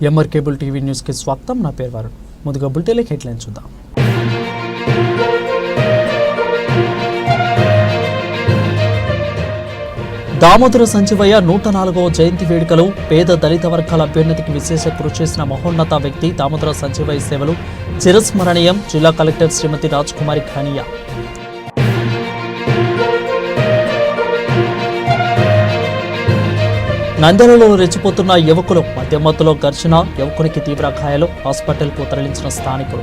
MR cable TV news కి స్వాగతం. నా పేరు వరుణ్. ముందుగా బులెటిన్ హెడ్లైన్స్ చూద్దాం. దామోదర సంజీవయ్య 104వ జయంతి వేడుకలు. పేద దళిత వర్గాల అభ్యున్నతికి విశేష కృషి చేసిన మహోన్నత వ్యక్తి దామోదర సంజీవయ్య సేవలు చిరస్మరణీయం. జిల్లా కలెక్టర్ శ్రీమతి రాజ్కుమారి ఖానియా. నంద్యాలలో రెచ్చిపోతున్న యువకులు. మధ్యమత్తులో ఘర్షణ, యువకునికి తీవ్ర గాయాలు. హాస్పిటల్కు తరలించిన స్థానికులు.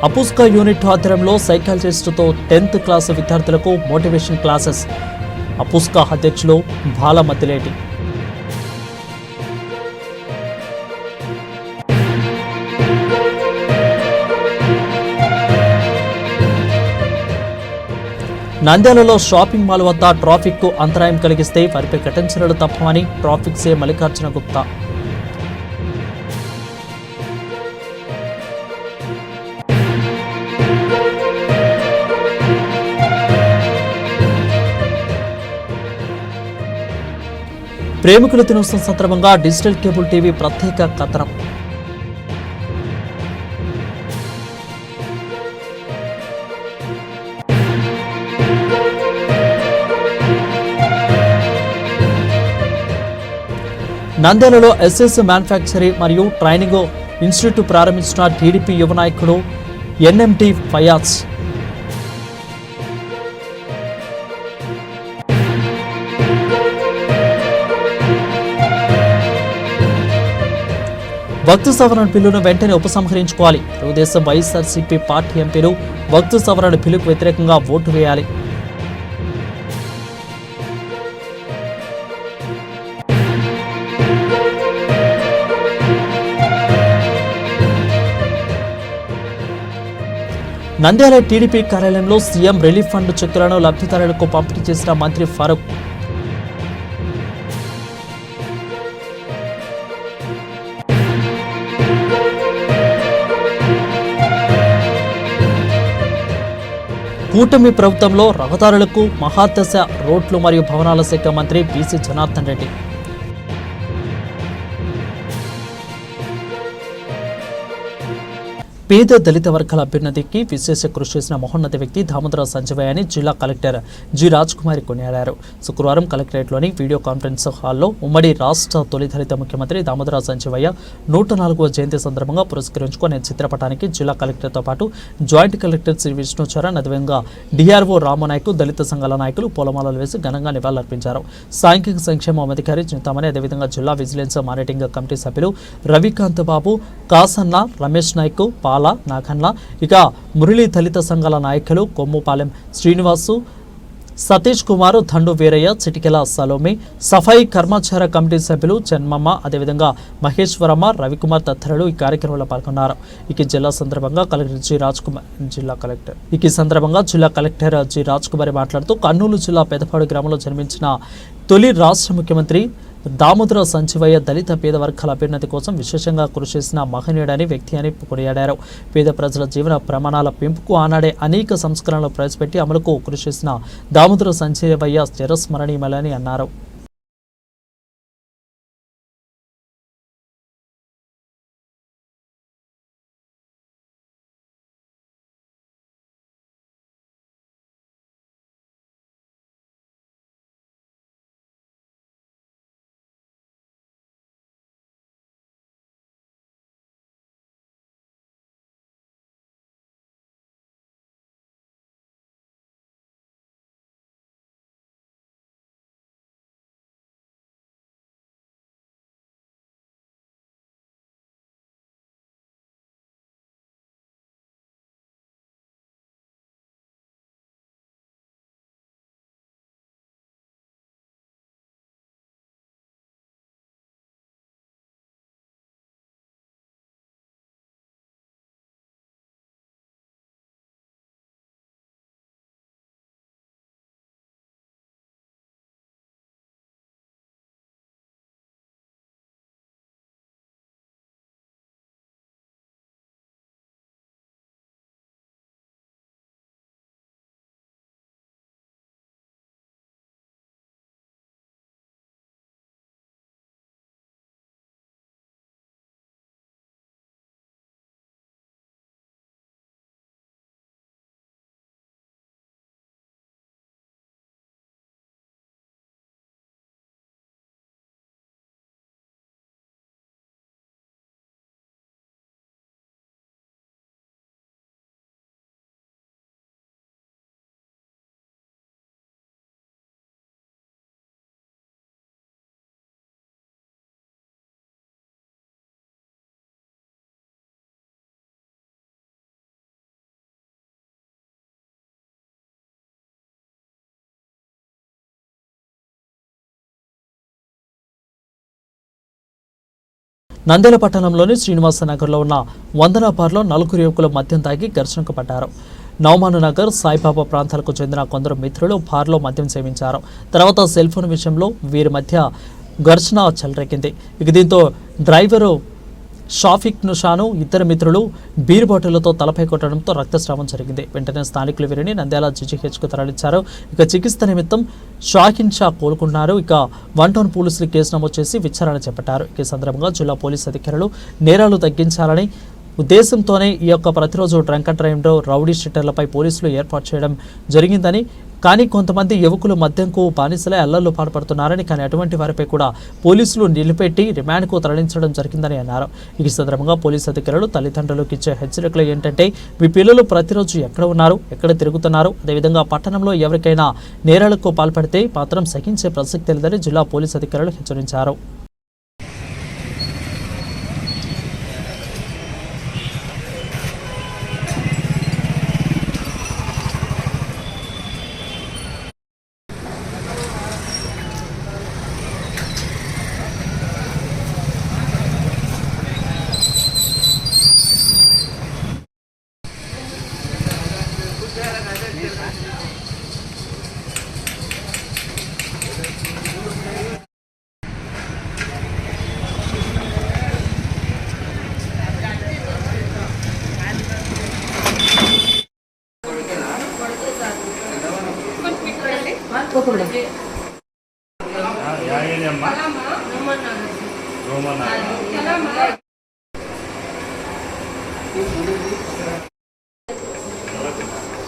అపుస్కా యూనిట్ ఆధ్వర్యంలో సైకాలజిస్టుతో 10th క్లాస్ విద్యార్థులకు మోటివేషన్ క్లాసెస్. అపుస్కా అధ్యక్షులు బాలమతిలేటి. నంద్యాలలో షాపింగ్ మాల్ వద్ద ట్రాఫిక్ కు అంతరాయం కలిగిస్తే వారిపై కఠిన చర్యలు తప్పవని ట్రాఫిక్ సీఐ మల్లికార్జున గుప్తా. ప్రేమికుల దినోత్సవం సందర్భంగా డిజిటల్ కేబుల్ టీవీ ప్రత్యేక కథనం. నంద్యాలలో ఎస్ఎస్ మ్యానుఫ్యాక్చరింగ్ మరియు ట్రైనింగ్ ఇన్స్టిట్యూట్ ప్రారంభించిన టీడీపీ యువ నాయకుడు ఎన్ఎంటి ఫయాజ్. వక్తు సవరణ బిల్లును వెంటనే ఉపసంహరించుకోవాలి. తెలుగుదేశం వైఎస్ఆర్సీపీ పార్టీ ఎంపీలు వక్తు సవరణ బిల్లుకు వ్యతిరేకంగా ఓటు వేయాలి. నంద్యాల టీడీపీ కార్యాలయంలో సీఎం రిలీఫ్ ఫండ్ చెక్కులను లబ్ధిదారులకు పంపిణీ చేసిన మంత్రి ఫరూక్. కూటమి ప్రభుత్వంలో రహదారులకు మహాదశ రోడ్లు మరియు భవనాల శాఖ మంత్రి బీసీ జనార్దన్ రెడ్డి. పేద దళిత వర్గాల అభ్యున్నతికి విశేష కృషి చేసిన మహోన్నత వ్యక్తి దామోదర సంజీవయ్య అని జిల్లా కలెక్టర్ జి రాజ్కుమారి కొనియాడారు. శుక్రవారం కలెక్టరేట్లోని వీడియో కాన్ఫరెన్స్ హాల్లో ఉమ్మడి రాష్ట్ర తొలి దళిత ముఖ్యమంత్రి దామోదర సంజీవయ్య 104వ జయంతి సందర్భంగా పురస్కరించుకునే చిత్రపటానికి జిల్లా కలెక్టర్తో పాటు జాయింట్ కలెక్టర్ శ్రీ విష్ణుచరణ్, అదేవిధంగా డిఆర్ఓ రామనాయక్, దళిత సంఘాల నాయకులు పూలమాలలు వేసి ఘనంగా నివాళులర్పించారు. సాంఘిక సంక్షేమ అధికారి చింతామణి, అదేవిధంగా జిల్లా విజిలెన్స్ మానిటరింగ్ కమిటీ సభ్యులు రవికాంత్ బాబు, కాసన్న, రమేష్ నాయక్, నాగన్న, ఇక మురళీ దళిత సంఘాల నాయకులు కొమ్ముపాలెం శ్రీనివాసు, సతీష్ కుమార్, దండు వీరయ్య, చిటికెల సలోమి, సఫాయి కర్మాచార కమిటీ సభ్యులు చెన్మమ్మ, అదేవిధంగా మహేశ్వరమ్మ, రవికుమార్ తదితరులు ఈ కార్యక్రమంలో పాల్గొన్నారు. జిల్లా కలెక్టర్ జి రాజ్కుమారి మాట్లాడుతూ కర్నూలు జిల్లా పెదపాడు గ్రామంలో జన్మించిన తొలి రాష్ట్ర ముఖ్యమంత్రి దామోదర సంజీవయ్య దళిత పేద వర్గాల అభ్యున్నతి కోసం విశేషంగా కృషి చేసిన మహనీయుడని వ్యక్తి అని కొనియాడారు. పేద ప్రజల జీవన ప్రమాణాల పెంపుకు ఆనాడే అనేక సంస్కరణలు ప్రవేశపెట్టి అమలుకు కృషి చేసిన దామోదర సంజీవయ్య చిరస్మరణీయమని అన్నారు. నంద్యాల పట్టణంలోని శ్రీనివాస నగర్లో ఉన్న వందన బార్లో నలుగురు యువకులు మద్యం తాగి ఘర్షణకు పడ్డారు. నౌమాను నగర్, సాయిబాబా ప్రాంతాలకు చెందిన కొందరు మిత్రులు బార్లో మద్యం సేవించారు. తర్వాత సెల్ ఫోన్ విషయంలో వీరి మధ్య ఘర్షణ చెలరేగింది. దీంతో డ్రైవరు షాఫిక్ నుషాను ఇద్దరు మిత్రులు బీర్ బాటిళ్లతో తలపై కొట్టడంతో రక్తస్రావం జరిగింది. వెంటనే స్థానికులు వీరిని నంద్యాల జీజీహెచ్కు తరలించారు. చికిత్స నిమిత్తం షాకిన్ షా కోలుకున్నారు. 1 టౌన్ పోలీసులు కేసు నమోదు చేసి విచారణ చేపట్టారు. ఈ సందర్భంగా జిల్లా పోలీసు అధికారులు నేరాలు తగ్గించాలని ఉద్దేశంతోనే ఈ ప్రతిరోజు డ్రంక్ అండ్ డ్రైవ్లో రౌడీ షీటర్లపై పోలీసులు ఏర్పాటు చేయడం జరిగిందని, కానీ కొంతమంది యువకులు మద్యంకు బానిసలై అల్లర్లు పాల్పడుతున్నారని, కానీ అటువంటి వారిపై కూడా పోలీసులు నిలిపెట్టి రిమాండ్కు తరలించడం జరిగిందని అన్నారు. ఈ సందర్భంగా పోలీసు అధికారులు తల్లిదండ్రులకు ఇచ్చే హెచ్చరికలు ఏంటంటే, మీ పిల్లలు ప్రతిరోజు ఎక్కడ ఉన్నారు, ఎక్కడ తిరుగుతున్నారు, అదేవిధంగా పట్టణంలో ఎవరికైనా నేరాలకు పాల్పడితే మాత్రం సహించే ప్రసక్తి లేదని జిల్లా పోలీసు అధికారులు హెచ్చరించారు.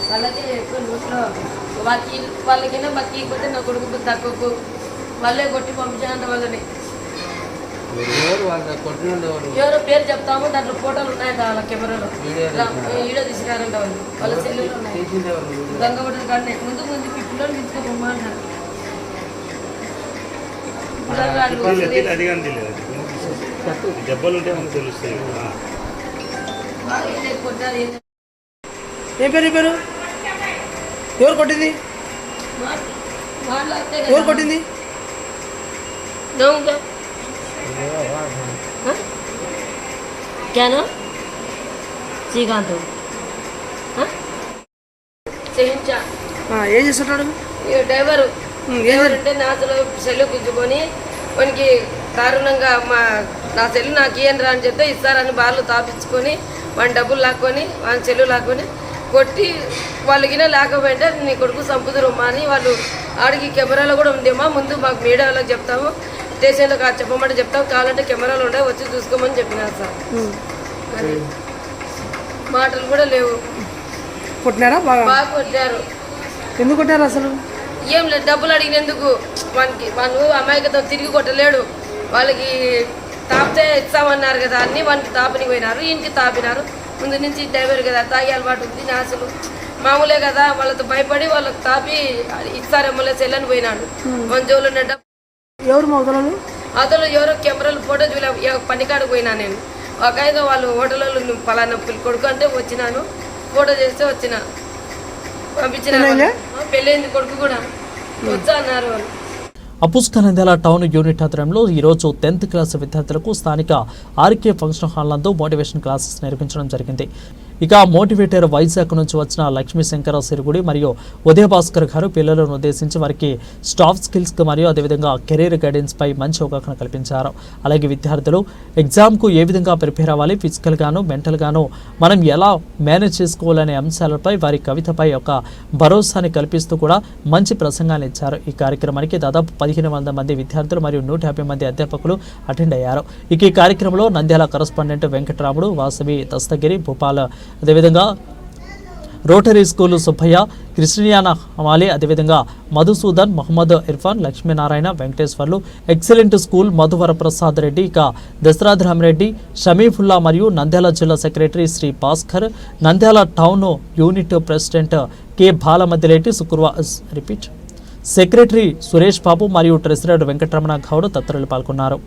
వాళ్ళకి ఎక్కువ నోట్లో వాళ్ళకైనా బతికిపోతే నా కొడుకు తక్కువ వాళ్ళే కొట్టి పంపించానంట. వాళ్ళని ఎవరో పేరు చెప్తాము, దాంట్లో ఫోటోలు ఉన్నాయంట, వాళ్ళ కెమెరాలో వీడియో తీసుకురారంట. వాళ్ళు వాళ్ళ సెల్లులో ఉన్నాయి. దొంగబడ్డలు కానీ ముందు పిల్లలు తీసుకోమా అంటారు. ఏం పేరు ఎవరు కొట్టింది? ఎవరు కొట్టింది? శ్రీకాంత్ ఏం చేస్తున్నాడు? డ్రైవరు అంటే నాతో సెల్లు గుంజుకొని వానికి దారుణంగా నా సెల్లు నాకు ఇయ్యండి అని చెప్తే ఇస్తారని బార్లు తాపించుకొని వాని డబ్బులు లాక్కొని వాని సెల్లు లాక్కొని కొట్టి వాళ్ళకి లేకపోయింటే నీ కొడుకు సంపుదురమ్మా అని వాళ్ళు ఆడికి కెమెరాలో కూడా ఉందేమా, ముందు మాకు మీడియా వాళ్ళకి చెప్తాము, స్టేషన్లో చెప్పమంటే చెప్తాము, కావాలంటే కెమెరాలు ఉండే వచ్చి చూసుకోమని చెప్పినారు సార్. కానీ మాటలు కూడా లేవు. కొట్టినారా? బాగా కొట్టారు. ఎందుకు కొట్టారు అసలు? ఏం లేదు, డబ్బులు అడిగినందుకు. వాడు అమాయకతో తిరిగి కొట్టలేడు. వాళ్ళకి తాపితే ఇస్తామన్నారు కదా అన్ని వానికి తాపని పోయినారు, ఈయనకి తాపినారు. ముందు నుంచి డ్రైవర్ కదా, తాగి అలవాటు ఉంది, నాసులు మామూలే కదా, వాళ్ళతో భయపడి వాళ్ళకి తాపి ఇస్తారేమో సెల్లని పోయినాడు. మన జోలు ఎవరు మొదలు అతను ఎవరో కెమెరాలు ఫోటో చూలే పనికాడికి పోయినా నేను. ఒక ఐదు వాళ్ళు హోటల్లో పలానా కొడుకు అంటే వచ్చినాను, ఫోటో చేస్తే వచ్చిన పంపించిన. పెళ్ళైంది కొడుకు కూడా వచ్చా అన్నారు వాళ్ళు. నంద్యాల టౌన్ యూనిట్ ఆధ్వర్యంలో ఈరోజు 10th క్లాస్ విద్యార్థులకు స్థానిక ఆర్కే ఫంక్షన్ హాల్ నందు మోటివేషన్ క్లాసెస్ నిర్వహించడం జరిగింది. మోటివేటర్ వైజాగ్ నుంచి వచ్చిన లక్ష్మీ శంకర సిరుగుడి మరియు ఉదయ భాస్కర్ గారు పిల్లలను ఉద్దేశించి వారికి స్టాఫ్ స్కిల్స్ మరియు అదేవిధంగా కెరీర్ గైడెన్స్ పై మంచి అవగాహన కల్పించారు. అలాగే విద్యార్థులు ఎగ్జామ్కు ఏ విధంగా ప్రిపేర్ అవ్వాలి, ఫిజికల్ గాను మెంటల్ గాను మనం ఎలా మేనేజ్ చేసుకోవాలనే అంశాలపై వారి కవితపై ఒక భరోసాని కల్పిస్తూ కూడా మంచి ప్రసంగాన్ని ఇచ్చారు. ఈ కార్యక్రమానికి దాదాపు 1500 మంది విద్యార్థులు మరియు 150 మంది అధ్యాపకులు అటెండ్ అయ్యారు. ఈ కార్యక్రమంలో నంద్యాల కరస్పాండెంట్ వెంకటరాముడు, వాసవి దస్తగిరి, భూపాల్, అదేవిధంగా rotary school Subbaiah, Christiana Amali, అదేవిధంగా మధుసూదన్, మహమ్మద్ ఇర్ఫాన్, లక్ష్మీనారాయణ, వెంకటేశ్వర్లు, ఎక్సలెంట్ స్కూల్ మధువర ప్రసాద్ రెడ్డి, దశరథరామరెడ్డి, షమీఫుల్లా మరియు నంద్యాల జిల్లా secretary Shri Bhaskar, Nandyal town unit president K Balamaddireddy, secretary Suresh Babu మరియు ట్రెజరర్ వెంకటరమణ గౌడ్ తదితరులు పాల్గొన్నారు.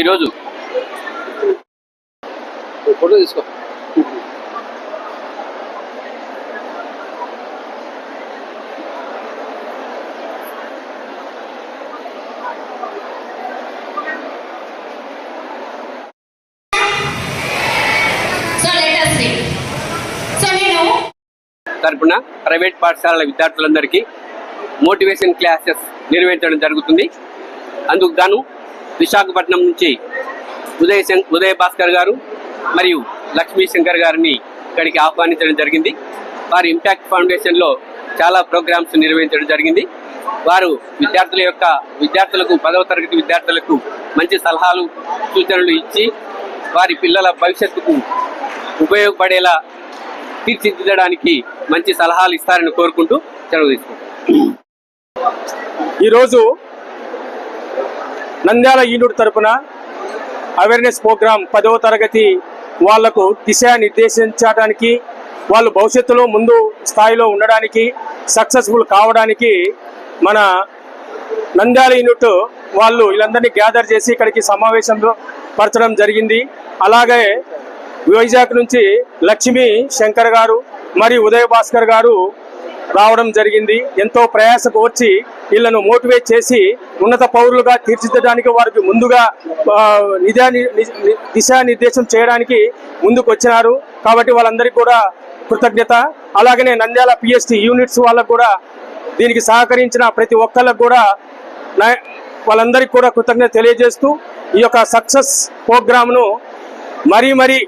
ఈరోజు ఫోటో తీసుకో. తరపున ప్రైవేట్ పాఠశాలల విద్యార్థులందరికీ మోటివేషన్ క్లాసెస్ నిర్వహించడం జరుగుతుంది. అందుకు గాను విశాఖపట్నం నుంచి ఉదయ భాస్కర్ గారు మరియు లక్ష్మీ శంకర్ గారిని ఇక్కడికి ఆహ్వానించడం జరిగింది. వారి ఇంపాక్ట్ ఫౌండేషన్లో చాలా ప్రోగ్రామ్స్ నిర్వహించడం జరిగింది. వారు విద్యార్థులకు 10వ తరగతి విద్యార్థులకు మంచి సలహాలు సూచనలు ఇచ్చి వారి పిల్లల భవిష్యత్తుకు ఉపయోగపడేలా తీర్చిదిద్దడానికి మంచి సలహాలు ఇస్తారని కోరుకుంటూ సెలవు తీసుకుంటాం. ఈరోజు నంద్యాల యూనిట్ తరపున అవేర్నెస్ ప్రోగ్రాం 10వ తరగతి వాళ్లకు నిర్దేశించడానికి, వాళ్ళు భవిష్యత్తులో ముందు స్థాయిలో ఉండడానికి, సక్సెస్ఫుల్ కావడానికి మన నంద్యాల యూనిట్ వాళ్ళు వీళ్ళందరినీ గ్యాదర్ చేసి ఇక్కడికి సమావేశంలో పరచడం జరిగింది. అలాగే వైజాగ్ నుంచి లక్ష్మీ శంకర్ గారు మరియు ఉదయ భాస్కర్ గారు రావడం జరిగింది. ఎంతో ప్రయాసకు వచ్చి వీళ్ళను మోటివేట్ చేసి ఉన్నత పౌరులుగా తీర్చిదిద్దడానికి వారికి ముందుగా దిశానిర్దేశం చేయడానికి ముందుకు వచ్చినారు. కాబట్టి వాళ్ళందరికీ కూడా కృతజ్ఞత. అలాగనే నంద్యాల పిఎస్టి యూనిట్స్ వాళ్ళకు కూడా దీనికి సహకరించిన ప్రతి ఒక్కళ్ళకు కూడా వాళ్ళందరికీ కూడా కృతజ్ఞత తెలియజేస్తూ ఈ యొక్క సక్సెస్ ప్రోగ్రామ్ను మరీ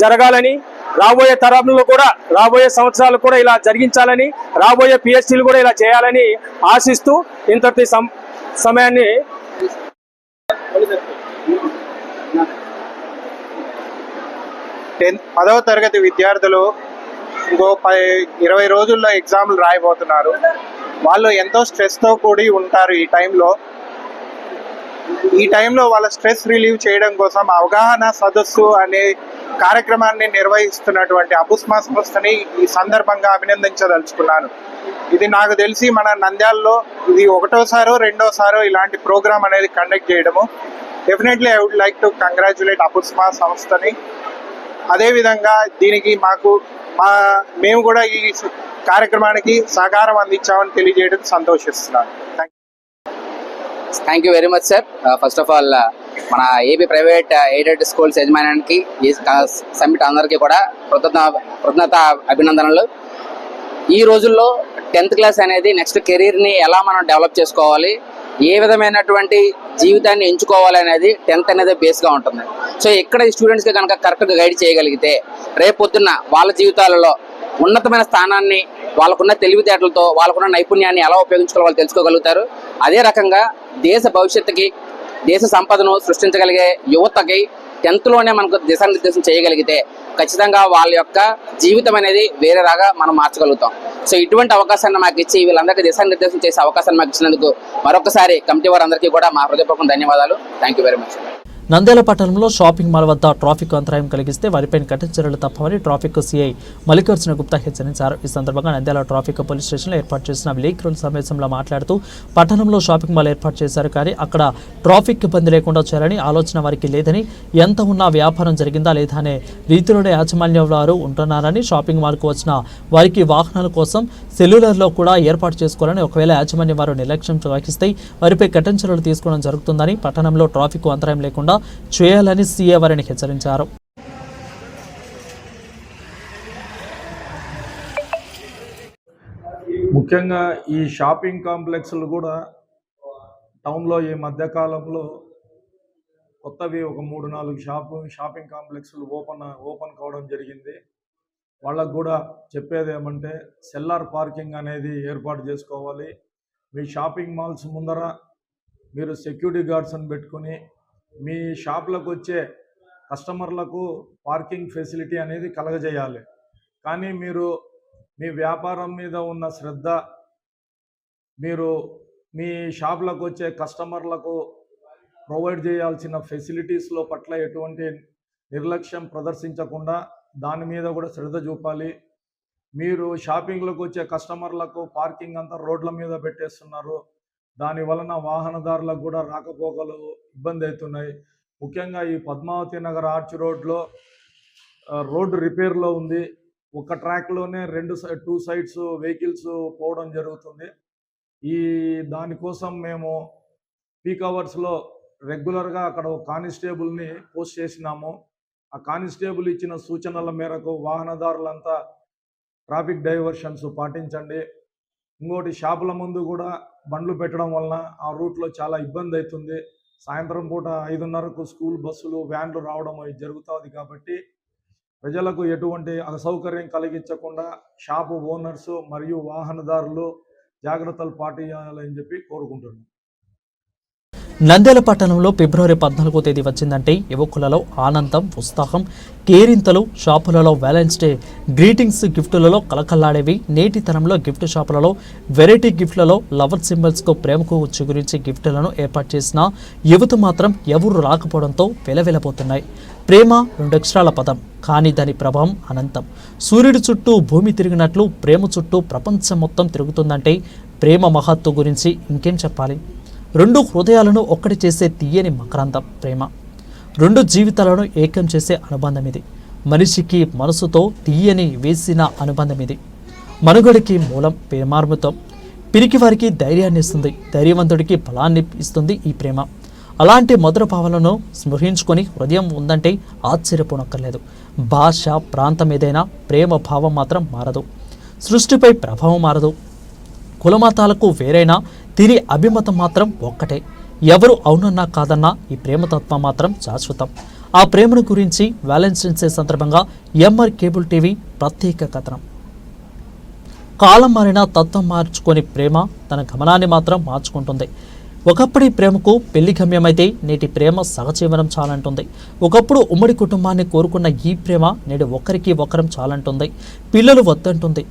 జరగాలని, రాబోయే తరంలో కూడా రాబోయే సంవత్సరాలు కూడా ఇలా జరిగించాలని, రాబోయే పిఎస్టీలు కూడా ఇలా చేయాలని ఆశిస్తూ ఇంతటి సమయాన్ని 10వ తరగతి విద్యార్థులు ఇంకో 20 రోజుల్లో ఎగ్జామ్లు రాయబోతున్నారు. వాళ్ళు ఎంతో స్ట్రెస్తో కూడి ఉంటారు. ఈ టైంలో వాళ్ళ స్ట్రెస్ రిలీవ్ చేయడం కోసం అవగాహన సదస్సు అనే కార్యక్రమాన్ని నిర్వహిస్తున్నటువంటి అబుస్మా సంస్థని ఈ సందర్భంగా అభినందించదలుచుకున్నాను. ఇది నాకు తెలిసి మన నంద్యాలలో ఇది 1వసారో 2వసారో ఇలాంటి ప్రోగ్రామ్ అనేది కండక్ట్ చేయడము. Definitely I would like to congratulate అబుస్మా సంస్థని. అదేవిధంగా దీనికి మేము కూడా ఈ కార్యక్రమానికి సహకారం అందించామని తెలియజేయడం సంతోషిస్తున్నాను. Thank you very much sir. First of all మన ఏపీ ప్రైవేట్ ఎయిడెడ్ స్కూల్స్ యజమానానికి ఈ సమ్మిట్ అందరికీ కూడా కృతజ్ఞత అభినందనలు. ఈ రోజుల్లో 10th క్లాస్ అనేది నెక్స్ట్ కెరీర్ని ఎలా మనం డెవలప్ చేసుకోవాలి, ఏ విధమైనటువంటి జీవితాన్ని ఎంచుకోవాలి అనేది 10th అనేది బేస్గా ఉంటుంది. సో ఇక్కడ ఈ స్టూడెంట్స్కి కనుక కరెక్ట్గా గైడ్ చేయగలిగితే రేపొద్దున్న వాళ్ళ జీవితాలలో ఉన్నతమైన స్థానాన్ని వాళ్ళకున్న తెలివితేటలతో వాళ్ళకున్న నైపుణ్యాన్ని ఎలా ఉపయోగించుకోవాలో వాళ్ళు తెలుసుకోగలుగుతారు. అదే రకంగా దేశ భవిష్యత్తుకి, దేశ సంపదను సృష్టించగలిగే యువతకి 10thలోనే మనకు దిశానిర్దేశం చేయగలిగితే ఖచ్చితంగా వాళ్ళ యొక్క జీవితం అనేది వేరేలాగా మనం మార్చగలుగుతాం. సో ఇటువంటి అవకాశాన్ని మాకు ఇచ్చి వీళ్ళందరికీ దిశానిర్దేశం చేసే అవకాశాన్ని మాకు ఇచ్చినందుకు మరొకసారి కమిటీ వారందరికీ కూడా మా హృదయపూర్వక ధన్యవాదాలు. Thank you very much. Nandyal పట్టణంలో షాపింగ్ మాల్ వద్ద ట్రాఫిక్ అంతరాయం కలిగిస్తే వారిపై కఠిన చర్యలు తప్పవని ట్రాఫిక్ సిఐ మల్లికార్జున గుప్తా హెచ్చరించారు. ఈ సందర్భంగా నంద్యాల ట్రాఫిక్ పోలీస్ స్టేషన్లో ఏర్పాటు చేసిన విలేకరుల సమావేశంలో మాట్లాడుతూ పట్టణంలో షాపింగ్ మాల్ ఏర్పాటు చేశారు, కానీ అక్కడ ట్రాఫిక్ ఇబ్బంది లేకుండా చేయాలని ఆలోచన వారికి లేదని, ఎంత ఉన్నా వ్యాపారం జరిగిందా లేదా అనే రీతిలోనే యాజమాన్యం వారు ఉంటున్నారని, షాపింగ్ మాల్కు వచ్చిన వారికి వాహనాల కోసం సెల్యులర్లో కూడా ఏర్పాటు చేసుకోవాలని, ఒకవేళ యాజమాన్యం వారు నిర్లక్ష్యం వహిస్తే వారిపై కఠిన చర్యలు తీసుకోవడం జరుగుతుందని, పట్టణంలో ట్రాఫిక్ అంతరాయం లేకుండా చేయాలని సీఏ వారిని హెచ్చరించారు. ముఖ్యంగా ఈ షాపింగ్ కాంప్లెక్స్లు కూడా టౌన్లో ఈ మధ్యకాలంలో కొత్తవి ఒక 3-4 షాపింగ్ కాంప్లెక్స్లు ఓపెన్ కావడం జరిగింది. వాళ్ళకు కూడా చెప్పేది ఏమంటే సెల్లార్ పార్కింగ్ అనేది ఏర్పాటు చేసుకోవాలి. మీ షాపింగ్ మాల్స్ ముందర మీరు సెక్యూరిటీ గార్డ్స్ని పెట్టుకుని మీ షాప్లకు వచ్చే కస్టమర్లకు పార్కింగ్ ఫెసిలిటీ అనేది కలగజేయాలి. కానీ మీరు మీ వ్యాపారం మీద ఉన్న శ్రద్ధ, మీరు మీ షాప్లకు వచ్చే కస్టమర్లకు ప్రొవైడ్ చేయాల్సిన ఫెసిలిటీస్లో పట్ల ఎటువంటి నిర్లక్ష్యం ప్రదర్శించకుండా దాని మీద కూడా శ్రద్ధ చూపాలి. మీరు షాపింగ్లకు వచ్చే కస్టమర్లకు పార్కింగ్ అంతా రోడ్ల మీద పెట్టేస్తున్నారు. దాని వలన వాహనదారులకు కూడా రాకపోకలు ఇబ్బంది అవుతున్నాయి. ముఖ్యంగా ఈ పద్మావతి నగర్ ఆర్చ్ రోడ్లో రోడ్డు రిపేర్లో ఉంది. ఒక ట్రాక్లోనే టూ సైడ్స్ వెహికల్స్ పోవడం జరుగుతుంది. ఈ దానికోసం మేము పీక్ అవర్స్లో రెగ్యులర్గా అక్కడ ఒక కానిస్టేబుల్ని పోస్ట్ చేసినాము. ఆ కానిస్టేబుల్ ఇచ్చిన సూచనల మేరకు వాహనదారులంతా ట్రాఫిక్ డైవర్షన్స్ పాటించండి. ఇంకోటి షాపుల ముందు కూడా బండ్లు పెట్టడం వలన ఆ రూట్లో చాలా ఇబ్బంది అవుతుంది. సాయంత్రం పూట 5:30కు స్కూల్ బస్సులు వ్యాన్లు రావడం అది జరుగుతుంది. కాబట్టి ప్రజలకు ఎటువంటి అసౌకర్యం కలిగించకుండా షాపు ఓనర్స్ మరియు వాహనదారులు జాగ్రత్తలు పాటించాలని చెప్పి కోరుకుంటున్నాను. నంద్యాల పట్టణంలో ఫిబ్రవరి 14వ తేదీ వచ్చిందంటే యువకులలో ఆనందం, ఉత్సాహం, కేరింతలు, షాపులలో వ్యాలెన్స్ డే గ్రీటింగ్స్ గిఫ్టులలో కలకల్లాడేవి. నేటి తరంలో గిఫ్ట్ షాపులలో వెరైటీ గిఫ్ట్లలో లవర్ సింబల్స్కు ప్రేమకు చిగురించి గిఫ్టులను ఏర్పాటు చేసిన యువత మాత్రం ఎవరు రాకపోవడంతో వెలవెలబోతున్నాయి. ప్రేమ 2 అక్షరాల పదం, కానీ దాని ప్రభావం అనంతం. సూర్యుడి చుట్టూ భూమి తిరిగినట్లు ప్రేమ చుట్టూ ప్రపంచం మొత్తం తిరుగుతుందంటే ప్రేమ మహత్తు గురించి ఇంకేం చెప్పాలి. 2 హృదయాలను ఒక్కటి చేసే తీయని మకరందం ప్రేమ. 2 జీవితాలను ఏకం చేసే అనుబంధం ఇది. మనిషికి మనసుతో తీయని వేసిన అనుబంధం ఇది. మనుగడికి మూలం ప్రేమార్మితం. పిరికివారికి ధైర్యాన్ని ఇస్తుంది, ధైర్యవంతుడికి బలాన్ని ఇస్తుంది ఈ ప్రేమ. అలాంటి మధుర భావాలను స్మరించుకొని హృదయం ఉందంటే ఆశ్చర్యపోనక్కర్లేదు. భాష, ప్రాంతం ఏదైనా ప్రేమ భావం మాత్రం మారదు. సృష్టిపై ప్రభావం మారదు. కులమతాలకు వేరైనా తిరి అభిమతం మాత్రం ఒక్కటే. ఎవరు అవునన్నా కాదన్నా ఈ ప్రేమతత్వం మాత్రం శాశ్వతం. ఆ ప్రేమను గురించి వ్యాలెంటైన్స్ డే సందర్భంగా ఎంఆర్ కేబుల్ టీవీ ప్రత్యేక కథనం. కాలం మారినా తత్వం మార్చుకొని ప్రేమ తన గమనాన్ని మాత్రం మార్చుకుంటుంది. ఒకప్పటి ప్రేమకు పెళ్లి గమ్యమైతే నేటి ప్రేమ సహజీవనం చాలంటుంది. ఒకప్పుడు ఉమ్మడి కుటుంబాన్ని కోరుకున్న ఈ ప్రేమ నేడు ఒకరికి ఒకరం చాలంటుంది. పిల్లలు వద్దంటుంది.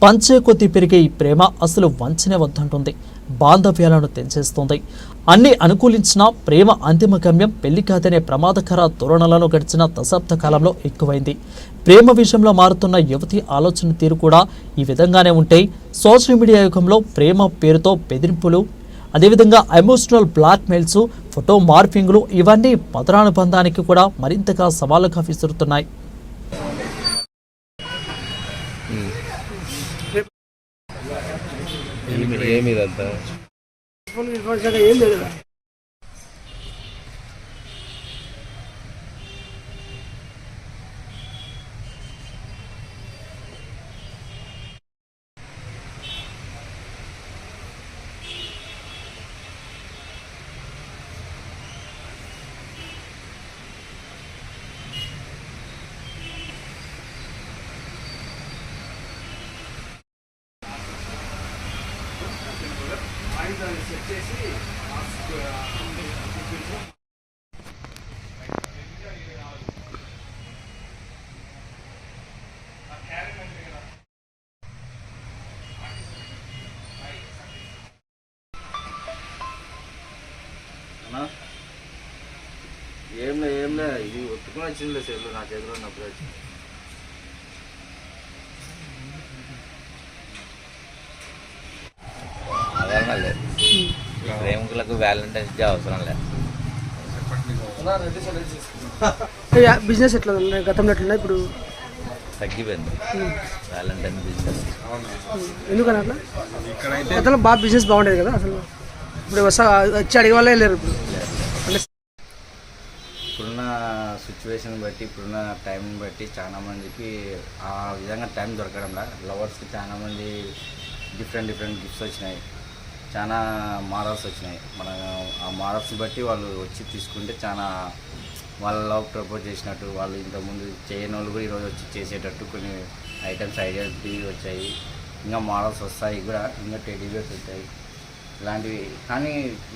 పంచే కొద్ది పెరిగే ఈ ప్రేమ అసలు వంచనే వద్దంటుంది. బాంధవ్యాలను తెంచేస్తుంది. అన్ని అనుకూలించిన ప్రేమ అంతిమ గమ్యం పెళ్లి కాదనే ప్రమాదకర ధోరణులను గడిచిన దశాబ్ద కాలంలో ఎక్కువైంది. ప్రేమ విషయంలో మారుతున్న యువతి ఆలోచన తీరు కూడా ఈ విధంగానే ఉంటే సోషల్ మీడియా యుగంలో ప్రేమ పేరుతో బెదిరింపులు, అదేవిధంగా ఎమోషనల్ బ్లాక్మెయిల్స్, ఫోటో మార్ఫింగ్లు ఇవన్నీ మధురానుబంధానికి కూడా మరింతగా సవాలుగా విసురుతున్నాయి. ఏం లేదు. ఏంలే ఇది ఒట్టుకుని వచ్చిందిలే సెల్లు నా చేతిలో ఉన్నప్పుడు వచ్చింది. ప్రేమికులకు వ్యాలంటైన్స్ డే అవసరం లేదు. బిజినెస్ ఎట్లా గతంలో ఎట్లా ఇప్పుడు తగ్గిపోయింది వ్యాలంటైన్ బిజినెస్. ఎందుకని అట్లా? గతంలో బాగా బిజినెస్ బాగుండేది కదా అసలు. ఇప్పుడు వచ్చి అడిగే వాళ్ళే లేరు ఇప్పుడు. ఇప్పుడున్న సిచ్యువేషన్ బట్టి, ఇప్పుడున్న టైంని బట్టి చాలామందికి ఆ విధంగా టైం దొరకడంలా. లవర్స్కి చాలామంది డిఫరెంట్ గిఫ్ట్స్ వచ్చినాయి, చాలా మోడల్స్ వచ్చినాయి. మన ఆ మోడల్స్ని బట్టి వాళ్ళు వచ్చి తీసుకుంటే చాలా వాళ్ళ లవ్ ప్రపోజ్ చేసినట్టు, వాళ్ళు ఇంతకుముందు చేయని వాళ్ళు కూడా ఈరోజు వచ్చి చేసేటట్టు కొన్ని ఐటమ్స్ ఐడియాస్ వచ్చాయి. ఇంకా మోడల్స్ వస్తాయి కూడా, ఇంకా టెడ్డీ బేర్స్ వచ్చాయి ఇలాంటివి. కానీ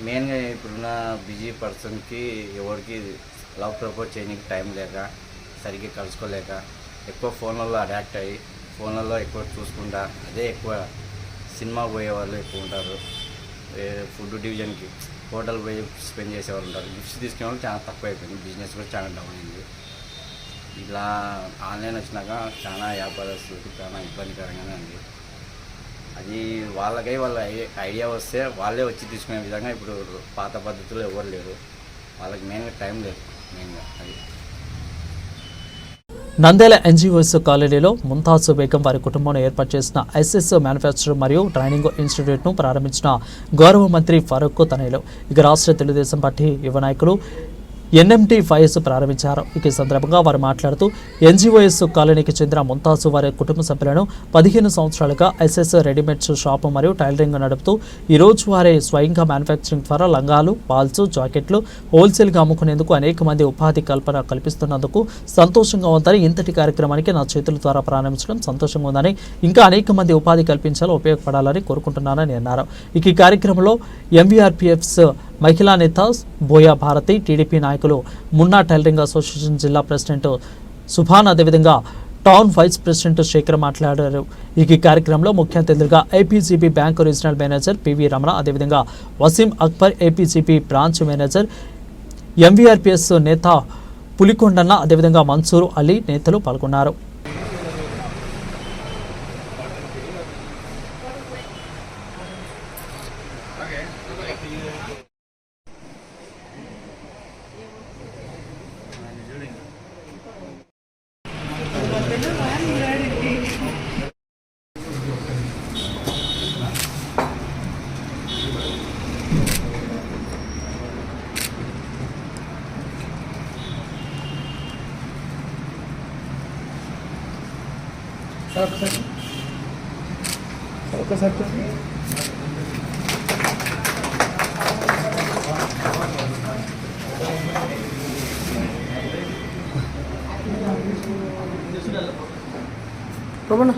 మెయిన్గా ఇప్పుడున్న బిజీ పర్సన్కి ఎవరికి లవ్ ప్రపోజ్ చేయడానికి టైం లేక, సరిగ్గా కలుసుకోలేక, ఎక్కువ ఫోన్లలో అడాక్ట్ అయ్యి ఫోన్లలో ఎక్కువ చూసుకుంటా, అదే ఎక్కువ సినిమా పోయే వాళ్ళు ఎక్కువ ఉంటారు. ఫుడ్ డివిజన్కి హోటల్ పోయి స్పెండ్ చేసేవాళ్ళు ఉంటారు. గిఫ్ట్స్ తీసుకునే వాళ్ళు చాలా తక్కువ అయిపోయింది. బిజినెస్ కూడా చాలా డౌన్ అయింది. ఇలా ఆన్లైన్ వచ్చినాక చాలా వ్యాపారస్తులకు చాలా ఇబ్బందికరంగానే ఉంది. అది వాళ్ళ ఐడియా వస్తే వాళ్ళే వచ్చి తీసుకునే విధంగా ఇప్పుడు పాత పద్ధతులు ఎవరు లేరు. వాళ్ళకి మెయిన్గా టైం లేదు మెయిన్గా అది. నంద్యాల ఎన్జీఓఎస్ కాలనీలో ముంతాజ్ బేగం వారి కుటుంబంలో ఏర్పాటు చేసిన ఎస్ఎస్ మ్యానుఫ్యాక్చరింగ్ మరియు ట్రైనింగ్ ఇన్స్టిట్యూట్ను ప్రారంభించిన గౌరవ మంత్రి ఫరూక్ తనయులు. ఇక రాష్ట్ర తెలుగుదేశం పార్టీ యువ నాయకులు ఎన్ఎంటీ ఫైఎస్ ప్రారంభించారు. ఈ సందర్భంగా వారు మాట్లాడుతూ ఎన్జీఓఎస్ కాలనీకి చెందిన ముంతాజ్ వారి కుటుంబ సభ్యులను 15 సంవత్సరాలుగా ఎస్ఎస్ రెడీమేడ్స్ షాపు మరియు టైలరింగ్ నడుపుతూ ఈరోజు వారి స్వయంగా మ్యానుఫ్యాక్చరింగ్ ద్వారా లంగాలు, పాల్స్, జాకెట్లు హోల్సేల్గా అమ్ముకునేందుకు అనేక మంది ఉపాధి కల్పన కల్పిస్తున్నందుకు సంతోషంగా ఉందని, ఇంతటి కార్యక్రమానికి నా చేతుల ద్వారా ప్రారంభించడం సంతోషంగా ఉందని, ఇంకా అనేక మంది ఉపాధి కల్పించాలో ఉపయోగపడాలని కోరుకుంటున్నానని అన్నారు. ఈ కార్యక్రమంలో ఎంవీఆర్పీఎఫ్స్ మహిళా నేత బోయా భారతి, టీడీపీ నాయకులు మున్నా టైలరింగ్ అసోసియేషన్ జిల్లా ప్రెసిడెంట్ సుభాన్, అదేవిధంగా టౌన్ వైస్ ప్రెసిడెంట్ శేఖర్ మాట్లాడారు. ఈ కార్యక్రమంలో ముఖ్య అతిథులుగా APGB bank regional manager PV Ramana, అదేవిధంగా Waseem Akbar, APGB branch manager, MVRPS నేత పులికొండన్న, అదేవిధంగా మన్సూర్ అలీ నేతలు పాల్గొన్నారు. రమణ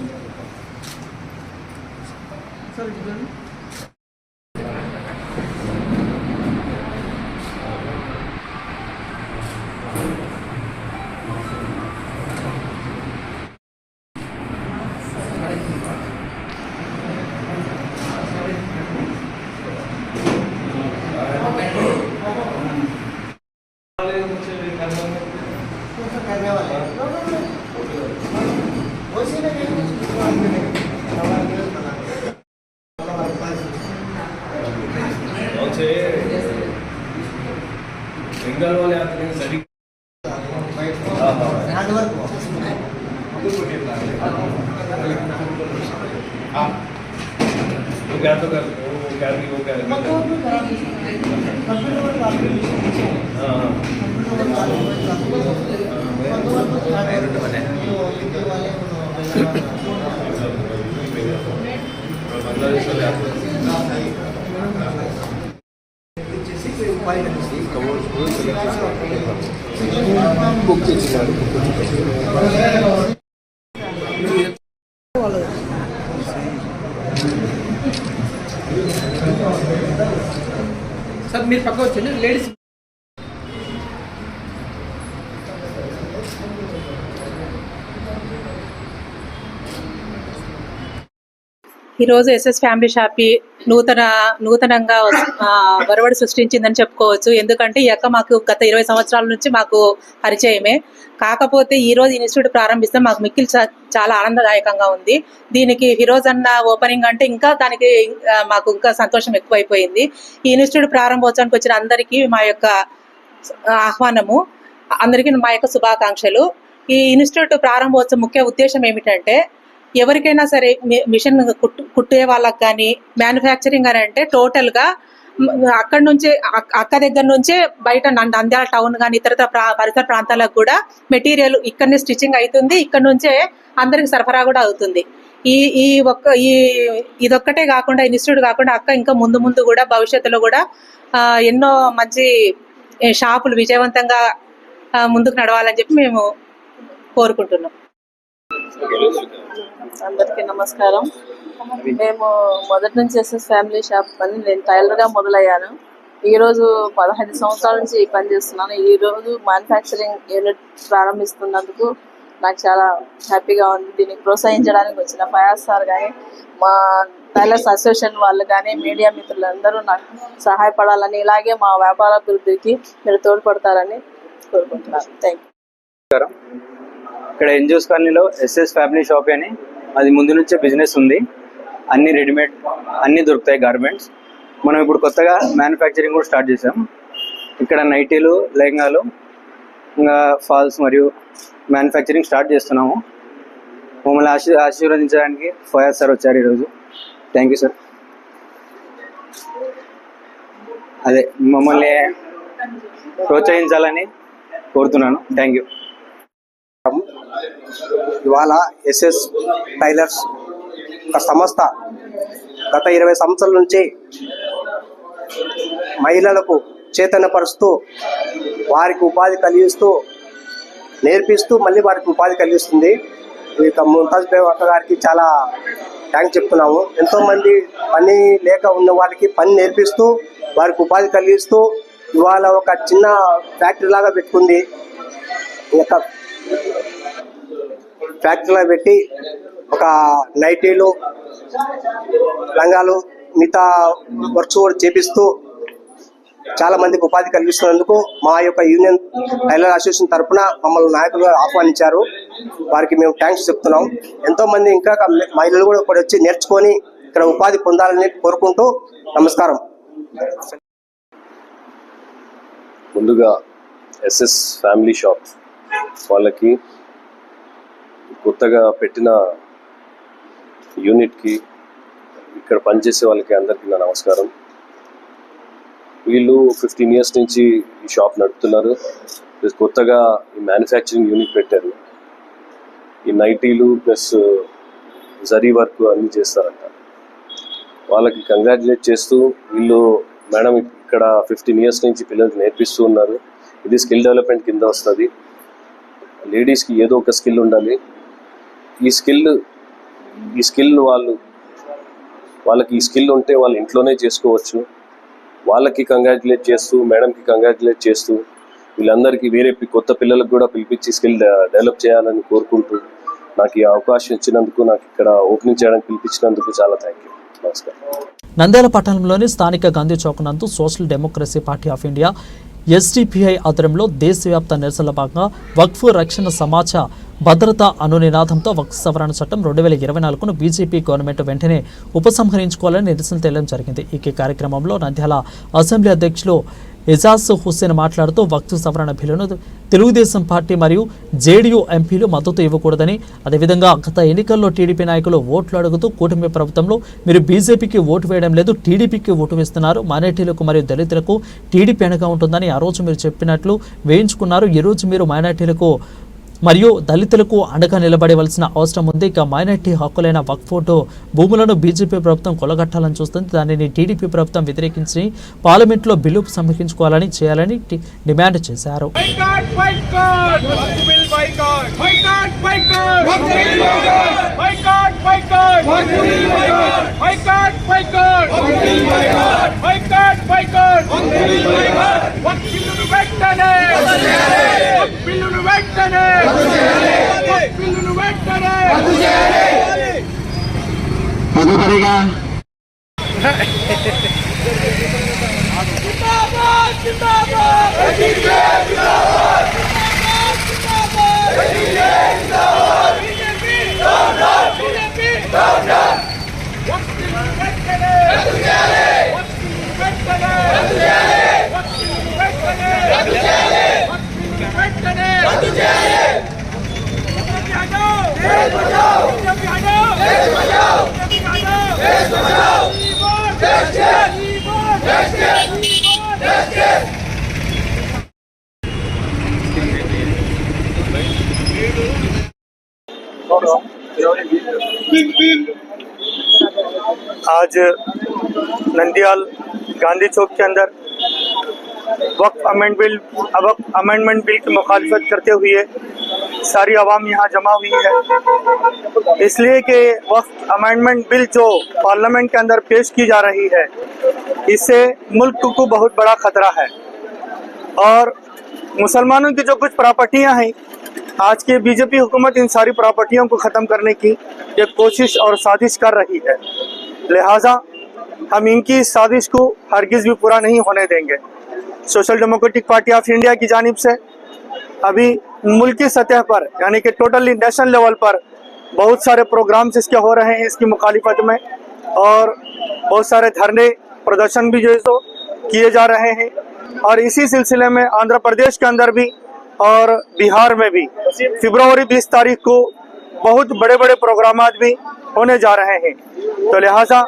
సార్ మీరు పక్క వచ్చండి లేడీస్. ఈరోజు ఎస్ఎస్ ఫ్యామిలీ షాపి నూతనంగా వరవడి సృష్టించిందని చెప్పుకోవచ్చు. ఎందుకంటే ఈ అక్క మాకు గత 20 సంవత్సరాల నుంచి మాకు పరిచయమే. కాకపోతే ఈ రోజు ఇన్స్టిట్యూట్ ప్రారంభిస్తే మాకు మిక్కిలి చాలా ఆనందదాయకంగా ఉంది. దీనికి ఫిరోజ్ అన్న ఓపెనింగ్ అంటే ఇంకా దానికి మాకు ఇంకా సంతోషం ఎక్కువైపోయింది. ఈ ఇన్స్టిట్యూట్ ప్రారంభోత్సవానికి వచ్చిన అందరికీ మా యొక్క ఆహ్వానము, అందరికీ మా యొక్క శుభాకాంక్షలు. ఈ ఇన్స్టిట్యూట్ ప్రారంభోత్సవం ముఖ్య ఉద్దేశం ఏమిటంటే, ఎవరికైనా సరే మిషన్ కుట్టే వాళ్ళకి కానీ మ్యానుఫ్యాక్చరింగ్ అని అంటే టోటల్గా అక్కడి నుంచే అక్క దగ్గర నుంచే బయట నంద్యాల టౌన్ కానీ ఇతర పరిసర ప్రాంతాలకు కూడా మెటీరియల్ ఇక్కడనే స్టిచ్చింగ్ అవుతుంది. ఇక్కడ నుంచే అందరికి సరఫరా కూడా అవుతుంది. ఇదొక్కటే కాకుండా ఇన్స్టిట్యూట్ కాకుండా అక్క ఇంకా ముందు కూడా భవిష్యత్తులో కూడా ఎన్నో మంచి షాపులు విజయవంతంగా ముందుకు నడవాలని చెప్పి మేము కోరుకుంటున్నాం. అందరికీ నమస్కారం. మేము మొదటి నుంచి ఎస్ఎస్ ఫ్యామిలీ షాప్ పని నేను టైలర్గా మొదలయ్యాను. ఈరోజు 15 సంవత్సరాల నుంచి పనిచేస్తున్నాను. ఈరోజు మ్యానుఫ్యాక్చరింగ్ యూనిట్ ప్రారంభిస్తున్నందుకు నాకు చాలా హ్యాపీగా ఉంది. దీన్ని ప్రోత్సహించడానికి వచ్చిన ఫయాజ్ సార్ కానీ, మా టైలర్స్ అసోసియేషన్ వాళ్ళు కానీ, మీడియా మిత్రులందరూ నాకు సహాయపడాలని, ఇలాగే మా వ్యాపార అభివృద్ధికి మీరు తోడ్పడతారని కోరుకుంటున్నాను. Thank you. ఇక్కడ ఎన్జిఓస్ కాలనీలో ఎస్ఎస్ ఫ్యామిలీ షాప్ అని అది ముందు నుంచే బిజినెస్ ఉంది. అన్ని రెడీమేడ్ అన్నీ దొరుకుతాయి గార్మెంట్స్. మనం ఇప్పుడు కొత్తగా మ్యానుఫ్యాక్చరింగ్ కూడా స్టార్ట్ చేసాం. ఇక్కడ నైటీలు, లెహంగాలు, ఇంకా ఫాల్స్ మరియు మ్యానుఫ్యాక్చరింగ్ స్టార్ట్ చేస్తున్నాము. మమ్మల్ని ఆశీర్వదించడానికి ఫయాజ్ సార్ వచ్చారు ఈరోజు. Thank you sir. అదే మమ్మల్ని ప్రోత్సహించాలని కోరుతున్నాను. Thank you. ఇవాళ ఎస్ఎస్ టైలర్స్ ఒక సంస్థ గత 20 సంవత్సరాల నుంచి మహిళలకు చైతన్యపరుస్తూ వారికి ఉపాధి కలిగిస్తూ నేర్పిస్తూ మళ్ళీ వారికి ఉపాధి కలిగిస్తుంది. ఇక ముంతాజ్ బేగం అక్క గారికి చాలా థ్యాంక్స్ చెప్తున్నాము. ఎంతోమంది పని లేక ఉన్న వారికి పని నేర్పిస్తూ వారికి ఉపాధి కలిగిస్తూ ఇవాళ ఒక చిన్న ఫ్యాక్టరీ లాగా పెట్టుకుంది. ఇక ఫ్యాక్టరీలో పెట్టి ఒక నైటీలు, లంగాలు, మిగతా వర్క్స్ కూడా చేపిస్తూ చాలా మందికి ఉపాధి కలిగిస్తున్నందుకు మా యొక్క యూనియన్ టైలర్ అసోసియేషన్ తరఫున మమ్మల్ని నాయకులుగా ఆహ్వానించారు. వారికి మేము థ్యాంక్స్ చెప్తున్నాం. ఎంతో మంది ఇంకా మహిళలు కూడా ఇక్కడ వచ్చి నేర్చుకొని ఇక్కడ ఉపాధి పొందాలని కోరుకుంటూ నమస్కారం. ముందుగా ఎస్ఎస్ ఫ్యామిలీ షాప్ వాళ్ళకి, కొత్తగా పెట్టిన యూనిట్కి, ఇక్కడ పనిచేసే వాళ్ళకి అందరికీ నా నమస్కారం. వీళ్ళు 15 years నుంచి ఈ షాప్ నడుపుతున్నారు. కొత్తగా ఈ మ్యానుఫ్యాక్చరింగ్ యూనిట్ పెట్టారు. ఈ నైటీలు ప్లస్ జరీ వర్క్ అన్నీ చేస్తారంట. వాళ్ళకి కంగ్రాచులేట్ చేస్తూ, వీళ్ళు మేడం ఇక్కడ 15 years నుంచి పిల్లలకి నేర్పిస్తూ ఉన్నారు. ఇది స్కిల్ డెవలప్మెంట్ కింద వస్తుంది. లేడీస్కి ఏదో ఒక స్కిల్ ఉండాలి. ఈ స్కిల్ వాళ్ళకి ఈ స్కిల్ ఉంటే వాళ్ళు ఇంట్లోనే చేసుకోవచ్చు. వాళ్ళకి కంగ్రాచులేట్ చేస్తూ, మేడంకి కంగ్రాచులేట్ చేస్తూ, వీళ్ళందరికీ వేరే కొత్త పిల్లలకు కూడా పిలిపించి స్కిల్ డెవలప్ చేయాలని కోరుకుంటూ, నాకు ఈ అవకాశం ఇచ్చినందుకు, నాకు ఇక్కడ ఓపెనింగ్ చేయడానికి పిలిపించినందుకు చాలా థ్యాంక్ యూ. నమస్కారం. నంద్యాల పట్టణంలోని స్థానిక గాంధీ చౌక్ నందు social democracy party of India SDPI ఆధ్వర్యంలో దేశవ్యాప్త నిరసనల భాగంగా వక్ఫ్ రక్షణ సమాజ భద్రత అను నినాదంతో వక్ఫ్ సవరణ చట్టం 2024ను బీజేపీ గవర్నమెంట్ వెంటనే ఉపసంహరించుకోవాలని నిరసన తెలియడం జరిగింది. ఈ కార్యక్రమంలో నంద్యాల అసెంబ్లీ అధ్యక్షులు ఎజాజ్ హుస్సేన్ మాట్లాడుతూ వక్ఫ్ సవరణ బిల్లును తెలుగుదేశం పార్టీ మరియు జేడీయూ ఎంపీలు మద్దతు ఇవ్వకూడదని, అదేవిధంగా గత ఎన్నికల్లో టీడీపీ నాయకులు ఓట్లు అడుగుతూ కూటమి ప్రభుత్వంలో మీరు బీజేపీకి ఓటు వేయడం లేదు, టీడీపీకి ఓటు వేస్తున్నారు, మైనార్టీలకు మరియు దళితులకు టీడీపీ అండగా ఉంటుందని ఆ రోజు మీరు చెప్పినట్లు వేయించుకున్నారు. ఈరోజు మీరు మైనార్టీలకు మరియు దళితులకు అండగా నిలబడవలసిన అవసరం ఉంది. ఇక మైనార్టీ హక్కులైన వక్ఫ్ భూములను బీజేపీ ప్రభుత్వం కొలగట్టాలని చూస్తుంది. దానిని టీడీపీ ప్రభుత్వం వ్యతిరేకించి పార్లమెంట్లో బిల్లు సమర్పించుకోవాలని చేయాలని డిమాండ్ చేశారు. తదుపరిగా आज नंदियाल गांधी चौक के अंदर वक्फ अमेंडमेंट बिल की मुखालफत करते हुए सारी आवाम यहाँ जमा हुई है, इसलिए कि वक्फ अमेंडमेंट बिल जो पार्लियामेंट के अंदर पेश की जा रही है, इससे मुल्क को बहुत बड़ा खतरा है और मुसलमानों की जो कुछ प्रॉपर्टियाँ हैं, आज की बीजेपी हुकूमत इन सारी प्रॉपर्टियों को ख़त्म करने की एक कोशिश और साजिश कर रही है। लिहाजा हम इनकी इस साजिश को हरगिज़ भी पूरा नहीं होने देंगे। Social democratic party of India की जानिब से अभी मुल्की सतह पर यानी कि टोटली नेशनल लेवल पर बहुत सारे प्रोग्राम्स इसके हो रहे हैं इसकी मुखालिफत में, और बहुत सारे धरने प्रदर्शन भी जो है तो किए जा रहे हैं। और इसी सिलसिले में आंध्र प्रदेश के अंदर भी और बिहार में भी फरवरी 20 तारीख को बहुत बड़े बड़े प्रोग्राम भी होने जा रहे हैं। तो लिहाजा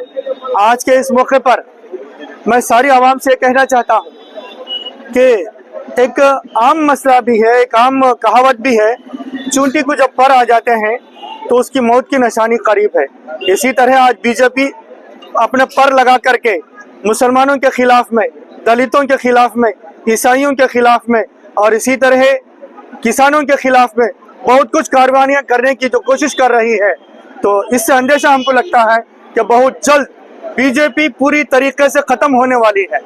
आज के इस मौके पर मैं सारी आवाम से कहना चाहता हूँ कि एक आम मसला भी है, एक आम कहावत भी है, चूंटी को जब पर आ जाते हैं तो उसकी मौत की निशानी करीब है। इसी तरह आज बीजेपी अपने पर लगा करके मुसलमानों के खिलाफ में, दलितों के खिलाफ में, ईसाइयों के खिलाफ में और इसी तरह किसानों के खिलाफ में बहुत कुछ कार्रवाइयाँ करने की जो कोशिश कर रही है। तो इससे अंदेशा हमको लगता है कि बहुत जल्द बीजेपी पूरी तरीके से खत्म होने वाली है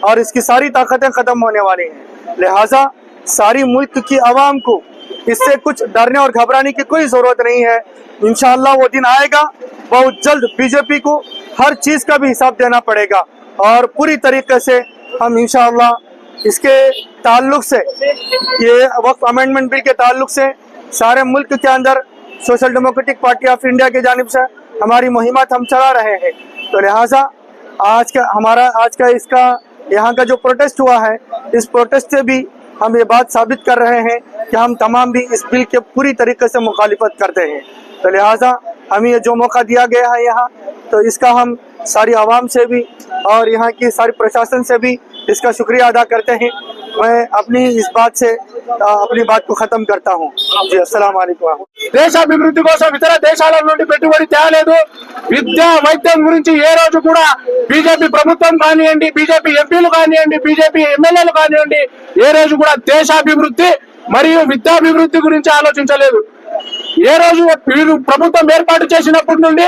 और इसकी सारी ताकतें खत्म होने वाली हैं। लिहाजा सारी मुल्क की आवाम को इससे कुछ डरने और घबराने की कोई जरूरत नहीं है। इंशाअल्लाह वो दिन आएगा, बहुत जल्द बीजेपी को हर चीज का भी हिसाब देना पड़ेगा और पूरी तरीके से हम इंशाअल्लाह इसके ताल्लुक से, ये वक्फ अमेंडमेंट बिल के ताल्लुक से सारे मुल्क के अंदर social democratic party of India की जानिब से हमारी मुहिमात हम चला रहे हैं। तो लिहाजा आज का इसका यहाँ का जो प्रोटेस्ट हुआ है, इस प्रोटेस्ट से भी हम ये बात साबित कर रहे हैं कि हम तमाम भी इस बिल के पूरी तरीके से मुखालिफत करते हैं। तो लिहाजा हमें ये जो मौका दिया गया है यहाँ, तो इसका हम सारी आवाम से भी और यहाँ की सारी प्रशासन से भी इसका शुक्रिया अदा करते हैं। मैं अपनी इस बात से अपनी बात को खत्म करता हूँ। जी अस्सलाम वालेकुम। దేశాభివృద్ధి కోసం ఇతర దేశాల నుండి పెట్టుబడి తేలేదు. విద్య వైద్యం గురించి ఏ రోజు కూడా బీజేపీ ప్రభుత్వం కానివ్వండి, బీజేపీ ఎంపీలు కానివ్వండి, బీజేపీ ఎమ్మెల్యేలు కానివ్వండి, ఏ రోజు కూడా దేశాభివృద్ధి మరియు విద్యాభివృద్ధి గురించి ఆలోచించలేదు. ఏ రోజు వీరు ప్రభుత్వం ఏర్పాటు చేసినప్పటి నుండి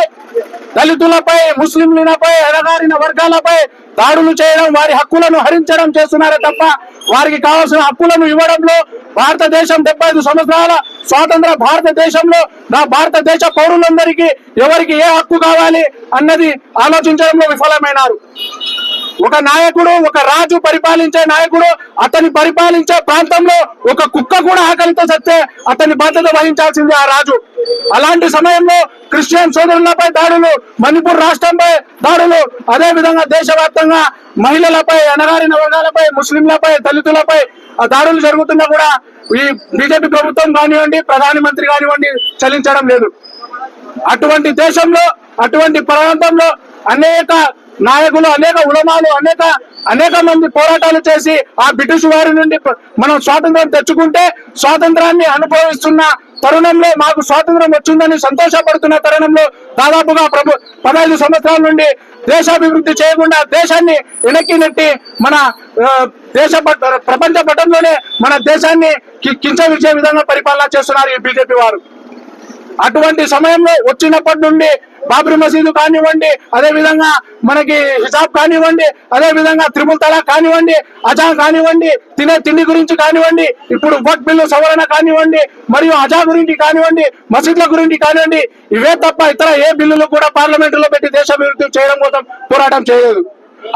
దళితులపై, ముస్లింలపై, అణగారిన వర్గాలపై దాడులు చేయడం, వారి హక్కులను హరించడం చేస్తున్నారే తప్ప వారికి కావాల్సిన హక్కులను ఇవ్వడంలో, భారతదేశం 75 సంవత్సరాల స్వాతంత్ర భారతదేశంలో నా భారతదేశ పౌరులందరికీ ఎవరికి ఏ హక్కు కావాలి అన్నది ఆలోచించడంలో విఫలమైనారు. ఒక నాయకుడు, ఒక రాజు పరిపాలించే నాయకుడు, అతని పరిపాలించే ప్రాంతంలో ఒక కుక్క కూడా ఆకలితో సత్తే అతని బాధ్యత వహించాల్సింది ఆ రాజు. అలాంటి సమయంలో క్రిస్టియన్ సోదరులపై దాడులు, మణిపూర్ రాష్ట్రంపై దాడులు, అదే విధంగా దేశవ్యాప్తంగా మహిళలపై, అణగారిన వర్గాలపై, ముస్లింలపై, దళితులపై దాడులు జరుగుతున్నా కూడా ఈ బీజేపీ ప్రభుత్వం కానివ్వండి, ప్రధానమంత్రి కానివ్వండి చలించడం లేదు. అటువంటి దేశంలో, అటువంటి ప్రాంతంలో అనేక నాయకులు, అనేక ఉలమాలు, అనేక మంది పోరాటాలు చేసి ఆ బ్రిటిష్ వారి నుండి మనం స్వాతంత్రం తెచ్చుకుంటే, స్వాతంత్రాన్ని అనుభవిస్తున్న తరుణంలో, మాకు స్వాతంత్రం వచ్చిందని సంతోషపడుతున్న తరుణంలో దాదాపుగా 15 సంవత్సరాల నుండి దేశాభివృద్ధి చేయకుండా దేశాన్ని వెనక్కి నెట్టి మన ప్రపంచ పటంలోనే మన దేశాన్ని కించవించే విధంగా పరిపాలన చేస్తున్నారు ఈ బీజేపీ వారు. అటువంటి సమయంలో వచ్చినప్పటి నుండి బాబ్రీ మసీదు కానివ్వండి, అదే విధంగా మనకి హిజాబ్ కానివ్వండి, అదే విధంగా త్రిపుల్ తలాక్ కానివ్వండి, అజా కానివ్వండి, తినే తిండి గురించి కానివ్వండి, ఇప్పుడు వక్ఫ్ బిల్లు సవరణ కానివ్వండి, మరియు అజా గురించి కానివ్వండి, మసీదుల గురించి కానివ్వండి, ఇవే తప్ప ఇతర ఏ బిల్లులు కూడా పార్లమెంటులో పెట్టి దేశాభివృద్ధి చేయడం కోసం పోరాటం చేయలేదు.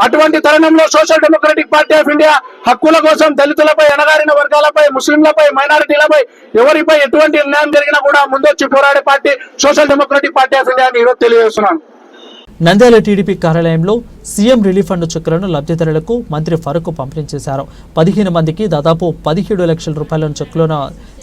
అటువంటి తరుణంలో social democratic party of India హక్కుల కోసం దళితులపై, అణగారిన వర్గాలపై, ముస్లింలపై, మైనారిటీలపై ఎవరిపై ఎటువంటి అన్యాయం జరిగినా కూడా ముందొచ్చి పోరాడే party social democratic party of India అని ఈరోజు తెలియజేస్తున్నాను. నంద్యాల టీడీపీ కార్యాలయంలో సీఎం రిలీఫ్ ఫండ్ చెక్కులను లబ్ధిదారులకు మంత్రి ఫరూక్ పంపిణీ చేశారు. 15 మందికి దాదాపు 17 లక్షల రూపాయల చెక్కులను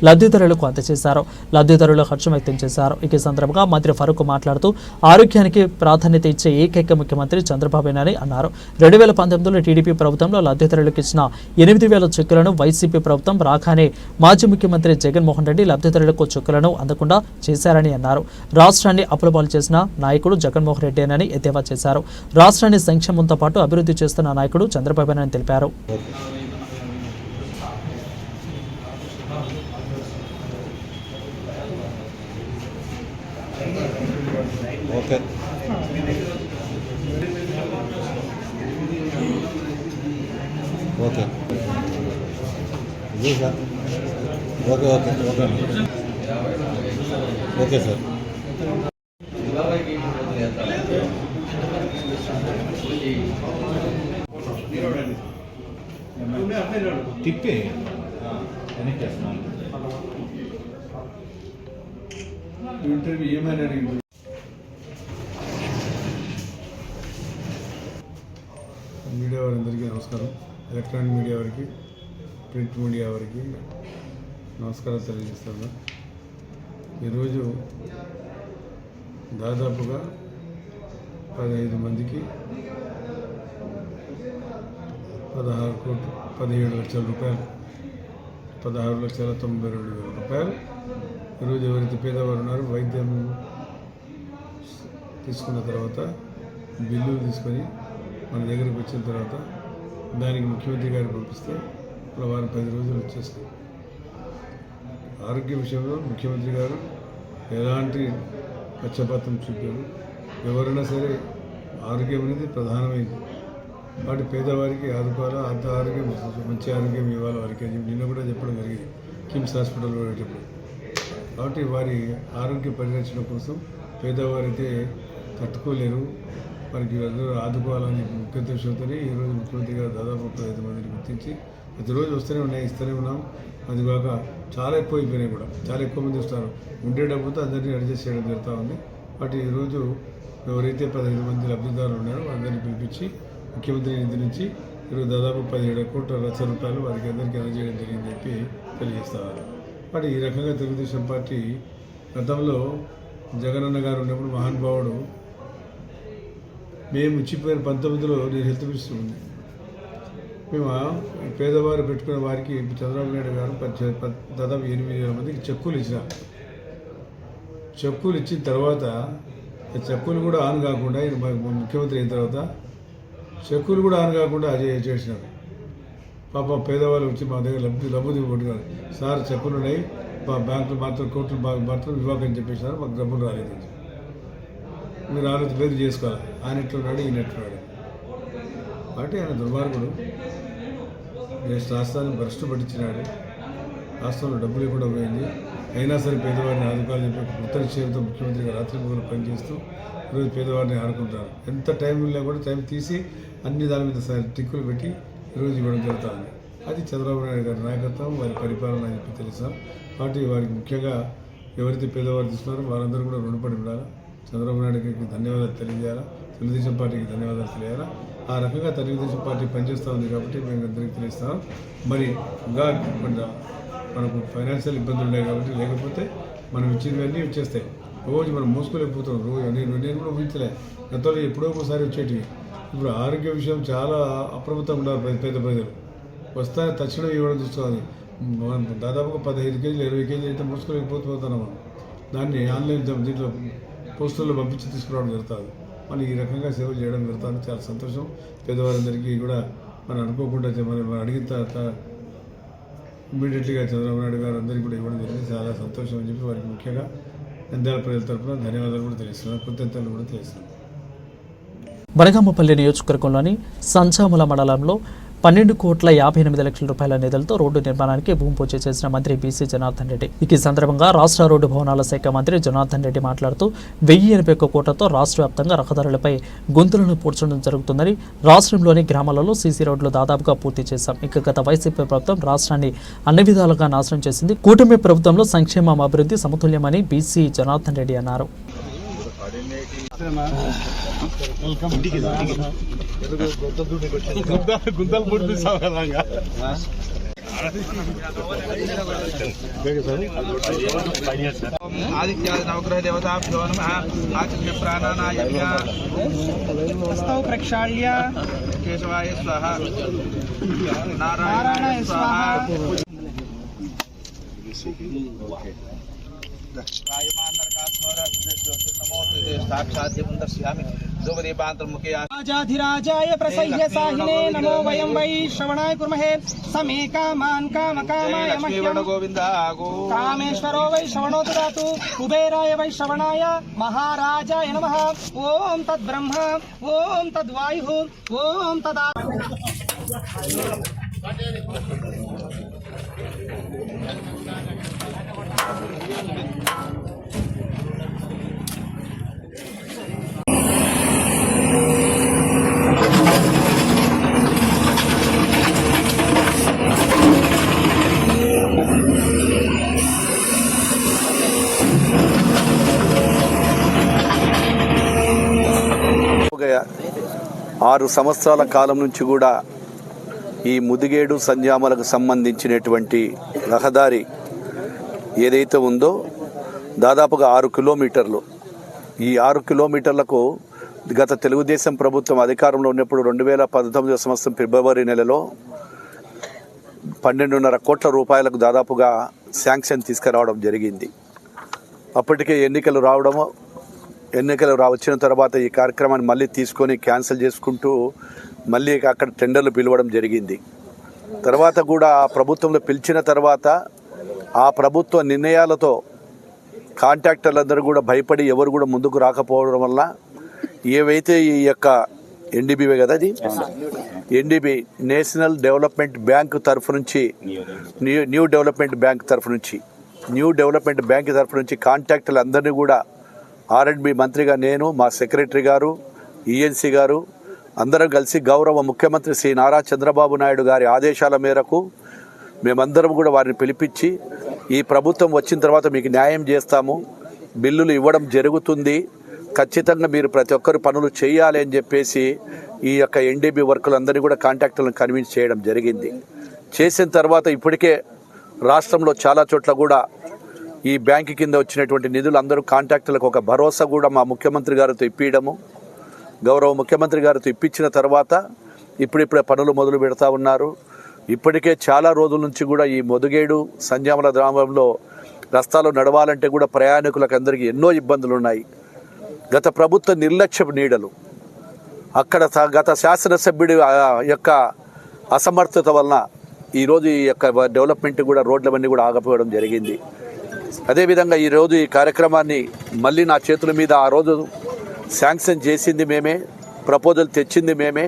లబ్ధిదారులకు అందజేశారు. లబ్ధిదారులు హర్షం వ్యక్తం చేశారు. ఈ సందర్భంగా మంత్రి ఫరూక్ మాట్లాడుతూ ఆరోగ్యానికి ప్రాధాన్యత ఇచ్చే ఏకైక ముఖ్యమంత్రి చంద్రబాబునని అన్నారు. 2019లో టీడీపీ ప్రభుత్వంలో లబ్ధిదారులకు ఇచ్చిన 8,000 చెక్కులను వైసీపీ ప్రభుత్వం రాగానే మాజీ ముఖ్యమంత్రి జగన్మోహన్ రెడ్డి లబ్ధిదారులకు చెక్కులను అందకుండా చేశారని అన్నారు. రాష్ట్రాన్ని అప్పులపాలు చేసిన నాయకుడు జగన్మోహన్ రెడ్డి అని ఎద్దేవా చేశారు. రాష్ట్రాన్ని సంక్షేమంతో పాటు అభివృద్ధి చేస్తున్న నాయకుడు చంద్రబాబు అని తెలిపారు. Okay sir. తిప్పి ఇంటర్వ్యూ ఏమైనా మీడియా వారందరికీ నమస్కారం. ఎలక్ట్రానిక్ మీడియా వారికి, ప్రింట్ మీడియా వారికి నమస్కారాలు తెలియజేస్తాను. ఈరోజు దాదాపుగా 15 మందికి 17 లక్షల రూపాయలు, 16,92,000 రూపాయలు ఈరోజు ఎవరైతే పేదవారు ఉన్నారో వైద్యం తీసుకున్న తర్వాత బిల్లులు తీసుకొని మన దగ్గరికి వచ్చిన తర్వాత దానికి ముఖ్యమంత్రి గారికి పంపిస్తే వారం 10 రోజులు వచ్చేస్తాయి. ఆరోగ్య విషయంలో ముఖ్యమంత్రి గారు ఎలాంటి పక్షపాతం చూపారు. ఎవరైనా సరే ఆరోగ్యం అనేది ప్రధానమైంది. వాటి పేదవారికి ఆదుకోవాలా, అంత ఆరోగ్యం మంచి ఆరోగ్యం ఇవ్వాలి వారికి అని నిన్న కూడా చెప్పడం జరిగింది కిమ్స్ హాస్పిటల్ వెళ్ళేటప్పుడు. కాబట్టి వారి ఆరోగ్య పరిరక్షణ కోసం పేదవారైతే తట్టుకోలేరు, వారికి ఆదుకోవాలని ముఖ్య ఉద్దేశంతో ఈరోజు ముఖ్యమంత్రి గారు దాదాపు 15 మందిని గుర్తించి ప్రతిరోజు ఇస్తూనే ఉన్నాం. అది కాక చాలా ఎక్కువ అయిపోయినాయి కూడా, చాలా ఎక్కువ మంది వస్తారు. ఉండే డబ్బుతో అందరినీ అడ్జస్ట్ చేయడం జరుగుతూ ఉంది. వాటి ఈరోజు ఎవరైతే 15 మంది లబ్ధిదారులు ఉన్నారో అందరినీ పిలిపించి ముఖ్యమంత్రి నిధి నుంచి ఈరోజు దాదాపు 17 కోట్ల లక్షల రూపాయలు వారికి అందరికీ అందజేయడం జరిగిందని చెప్పి తెలియజేస్తారు. వాటి ఈ రకంగా తెలుగుదేశం పార్టీ గతంలో జగనన్న గారు ఉన్నప్పుడు మహానుభావుడు మేము ఇచ్చిపోయిన 19లో నేను హెల్త్ మినిస్టర్ ఉంది. మేము పేదవారు పెట్టుకున్న వారికి చంద్రబాబు నాయుడు గారు దాదాపు 8,000 మందికి చెక్కులు ఇచ్చినారు. చెక్కులు ఇచ్చిన తర్వాత చెక్కులు కూడా ఆన్ కాకుండా ముఖ్యమంత్రి అయిన తర్వాత చెక్కులు కూడా ఆన్ కాకుండా చేసినారు. పాప పేదవాళ్ళు వచ్చి మా దగ్గర లబ్బు కొట్టుకున్నారు. సార్ చెక్కులు ఉన్నాయి, మా బ్యాంకులు మాత్రం కోట్లు మాత్రం ఇవ్వకని చెప్పేసినారు, మాకు డబ్బులు రాలేదని. మీరు ఆలోచన లేదు చేసుకోవాలి. ఆయన ఎట్లున్నాడు, ఈయన ఎట్లున్నాడు. కాబట్టి ఆయన దుర్మార్గుడు. రాష్ట్రాన్ని భ్రష్టు పట్టించినాడు. రాష్ట్రంలో డబ్బులు కూడా పోయింది. అయినా సరే పేదవారిని ఆదుకోవాలని చెప్పి కృత నిశ్చయంతో ముఖ్యమంత్రి గారు రాత్రి మొదలు పనిచేస్తూ ఈరోజు పేదవారిని ఆడుకుంటారు. ఎంత టైం ఉన్నా కూడా టైం తీసి అన్ని దాని మీద టిక్కులు పెట్టి ఈరోజు ఇవ్వడం జరుగుతుంది. అది చంద్రబాబు నాయుడు గారి నాయకత్వం, వారి పరిపాలన అని చెప్పి తెలుస్తాం. కాబట్టి వారికి ముఖ్యంగా ఎవరైతే పేదవారు తీసుకున్నారో వారందరూ కూడా రుణపడి ఉండాలి. చంద్రబాబు నాయుడు గారికి ధన్యవాదాలు తెలియజేయాలా, తెలుగుదేశం పార్టీకి ధన్యవాదాలు తెలియాలా. ఆ రకంగా తెలుగుదేశం పార్టీ పనిచేస్తూ ఉంది కాబట్టి మేము అందరికీ తెలుస్తాం. మరి ఇంకా మనకు ఫైనాన్షియల్ ఇబ్బందులు ఉన్నాయి కాబట్టి, లేకపోతే మనం ఇచ్చినవన్నీ వచ్చేస్తాయి. రోజు మనం మోసుకోలేకపోతున్నాం. రోజు నేను కూడా ఊహించలే. గతంలో ఎప్పుడో ఒకసారి వచ్చేటివి. ఇప్పుడు ఆరోగ్య విషయం చాలా అప్రమత్తంగా ఉండాలి. పేద ప్రజలు వస్తానే తక్షణం ఇవ్వడం చూసుకోవాలి. మనం దాదాపుగా 15 కేజీలు 20 కేజీలు అయితే మోసుకోలేకపోతున్నాం. మనం దాన్ని ఆన్లైన్ దీంట్లో పోస్టుల్లో పంపించి తీసుకురావడం జరుగుతుంది. మనం ఈ రకంగా సేవలు చేయడం జరుగుతుంది. చాలా సంతోషం. పేదవారందరికీ కూడా మనం అనుకోకుండా మనం అడిగిన తర్వాత ఇమ్మీడియట్లీగా చంద్రబాబు నాయుడు గారు అందరికీ కూడా ఇవ్వడం జరిగింది. చాలా సంతోషం అని చెప్పి వారికి ముఖ్యంగా నంద్యాల ప్రజల తరఫున ధన్యవాదాలు కూడా తెలుస్తున్నాను, కృతజ్ఞతలు కూడా తెలుస్తున్నాను. బనగామపల్లి నియోజకవర్గంలోని సంచాముల మండలంలో 12,58,00,000 రూపాయల నిధులతో రోడ్డు నిర్మాణానికి భూమి పూజ చేసిన మంత్రి బీసీ జనార్దన్ రెడ్డి. ఈ సందర్భంగా రాష్ట్ర రోడ్డు భవనాల శాఖ మంత్రి జనార్దన్ రెడ్డి మాట్లాడుతూ 1,081 కోట్లతో రాష్ట్ర వ్యాప్తంగా రహదారులపై గుంతలను పూడ్చడం జరుగుతుందని, రాష్ట్రంలోని గ్రామాలలో సీసీ రోడ్లు దాదాపుగా పూర్తి చేశాం. ఇక గత వైసీపీ ప్రభుత్వం రాష్ట్రాన్ని అన్ని విధాలుగా నాశనం చేసింది. కూటమి ప్రభుత్వంలో సంక్షేమం, అభివృద్ధి సమతుల్యమని బీసీ జనార్దన్ రెడ్డి అన్నారు. आदित्यादि नवग्रह देवताभ्यो नमः आचम्य प्राणानाय हस्तौ प्रक्षाल्य केशवाय स्वाहा नारायणाय स्वाहा राजाधिराजाय प्रसह्य साहिने नमो वयं वै श्रवणाय कुर्महे समे कामान् कामकामाय मह्यं कामेश्वरो वै श्रवणो ददातु कुबेराय वै श्रवणाय महाराजाय नमः ओम तद्ब्रह्म ओम तद्वायुः ओम तदा ఒక 6 సంవత్సరాల కాలం నుంచి కూడా ఈ ముదిగేడు సంజామలకు సంబంధించినటువంటి రహదారి ఏదైతే ఉందో దాదాపుగా 6 కిలోమీటర్లు. ఈ 6 కిలోమీటర్లకు గత తెలుగుదేశం ప్రభుత్వం అధికారంలో ఉన్నప్పుడు 2019 సంవత్సరం ఫిబ్రవరి నెలలో 12.5 కోట్ల రూపాయలకు దాదాపుగా శాంక్షన్ తీసుకురావడం జరిగింది. అప్పటికే ఎన్నికలు వచ్చిన తర్వాత ఈ కార్యక్రమాన్ని మళ్ళీ తీసుకొని క్యాన్సిల్ చేసుకుంటూ మళ్ళీ అక్కడ టెండర్లు పిలవడం జరిగింది. తర్వాత కూడా ఆ ప్రభుత్వంలో పిలిచిన తర్వాత ఆ ప్రభుత్వ నిర్ణయాలతో కాంట్రాక్టర్లందరూ కూడా భయపడి ఎవరు కూడా ముందుకు రాకపోవడం వల్ల ఏవైతే ఈ యొక్క ఎన్డీబీవే కదా, అది ఎన్డీబీ నేషనల్ డెవలప్మెంట్ బ్యాంక్ తరఫు నుంచి న్యూ డెవలప్మెంట్ బ్యాంక్ తరఫు నుంచి కాంట్రాక్టర్లు అందరినీ కూడా ఆర్ఎండ్బి మంత్రిగా నేను, మా సెక్రటరీ గారు, ఈఎన్సీ గారు అందరం కలిసి గౌరవ ముఖ్యమంత్రి శ్రీ నారా చంద్రబాబు నాయుడు గారి ఆదేశాల మేరకు మేమందరం కూడా వారిని పిలిపించి ఈ ప్రభుత్వం వచ్చిన తర్వాత మీకు న్యాయం చేస్తాము, బిల్లులు ఇవ్వడం జరుగుతుంది, ఖచ్చితంగా మీరు ప్రతి ఒక్కరు పనులు చేయాలి అని చెప్పేసి ఈ యొక్క ఎన్డీబీ వర్కులందరినీ కూడా కాంట్రాక్టర్లను కన్విన్స్ చేయడం జరిగింది. చేసిన తర్వాత ఇప్పటికే రాష్ట్రంలో చాలా చోట్ల కూడా ఈ బ్యాంకు కింద వచ్చినటువంటి నిధులు అందరూ కాంట్రాక్టర్లకు ఒక భరోసా కూడా మా ముఖ్యమంత్రి గారితో ఇప్పించడము, గౌరవ ముఖ్యమంత్రి గారితో ఇప్పించిన తర్వాత ఇప్పుడిప్పుడే పనులు మొదలు పెడతా ఉన్నారు. ఇప్పటికే చాలా రోజుల నుంచి కూడా ఈ ముదిగేడు సంజామల గ్రామంలో రస్తాలు నడవాలంటే కూడా ప్రయాణికులకు అందరికీ ఎన్నో ఇబ్బందులు ఉన్నాయి. గత ప్రభుత్వ నిర్లక్ష్యపు నీడలు, అక్కడ గత శాసనసభ్యుడి యొక్క అసమర్థత వలన ఈరోజు ఈ యొక్క డెవలప్మెంట్ కూడా రోడ్లవన్నీ కూడా ఆగిపోవడం జరిగింది. అదేవిధంగా ఈరోజు ఈ కార్యక్రమాన్ని మళ్ళీ నా చేతుల మీద ఆ రోజు శాంక్షన్ చేసింది మేమే, ప్రపోజల్ తెచ్చింది మేమే,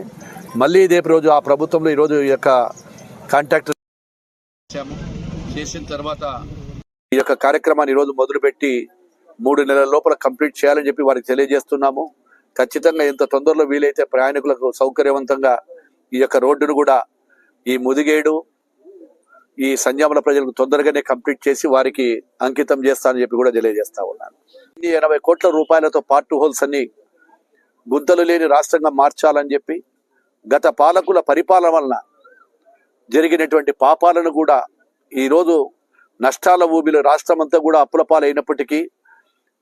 మళ్ళీ ఇదే రోజు ఆ ప్రభుత్వంలో ఈరోజు ఈ యొక్క కాంట్రాక్టర్ చేసిన తర్వాత ఈ యొక్క కార్యక్రమాన్ని ఈరోజు మొదలుపెట్టి 3 నెలల లోపల కంప్లీట్ చేయాలని చెప్పి వారికి తెలియజేస్తున్నాము. ఖచ్చితంగా ఎంత తొందరలో వీలైతే ప్రయాణికులకు సౌకర్యవంతంగా ఈ యొక్క రోడ్డును కూడా ఈ ముదిగేడు ఈ సంజామల ప్రజలకు తొందరగానే కంప్లీట్ చేసి వారికి అంకితం చేస్తానని చెప్పి కూడా తెలియజేస్తా ఉన్నాను. 80 కోట్ల రూపాయలతో పార్ట్ హోల్స్ అన్ని గుంతలు లేని రాష్ట్రంగా మార్చాలని చెప్పి గత పాలకుల పరిపాలన వలన జరిగినటువంటి పాపాలను కూడా ఈరోజు నష్టాల ఊబిలో రాష్ట్రం అంతా కూడా అప్పుల పాలైనప్పటికీ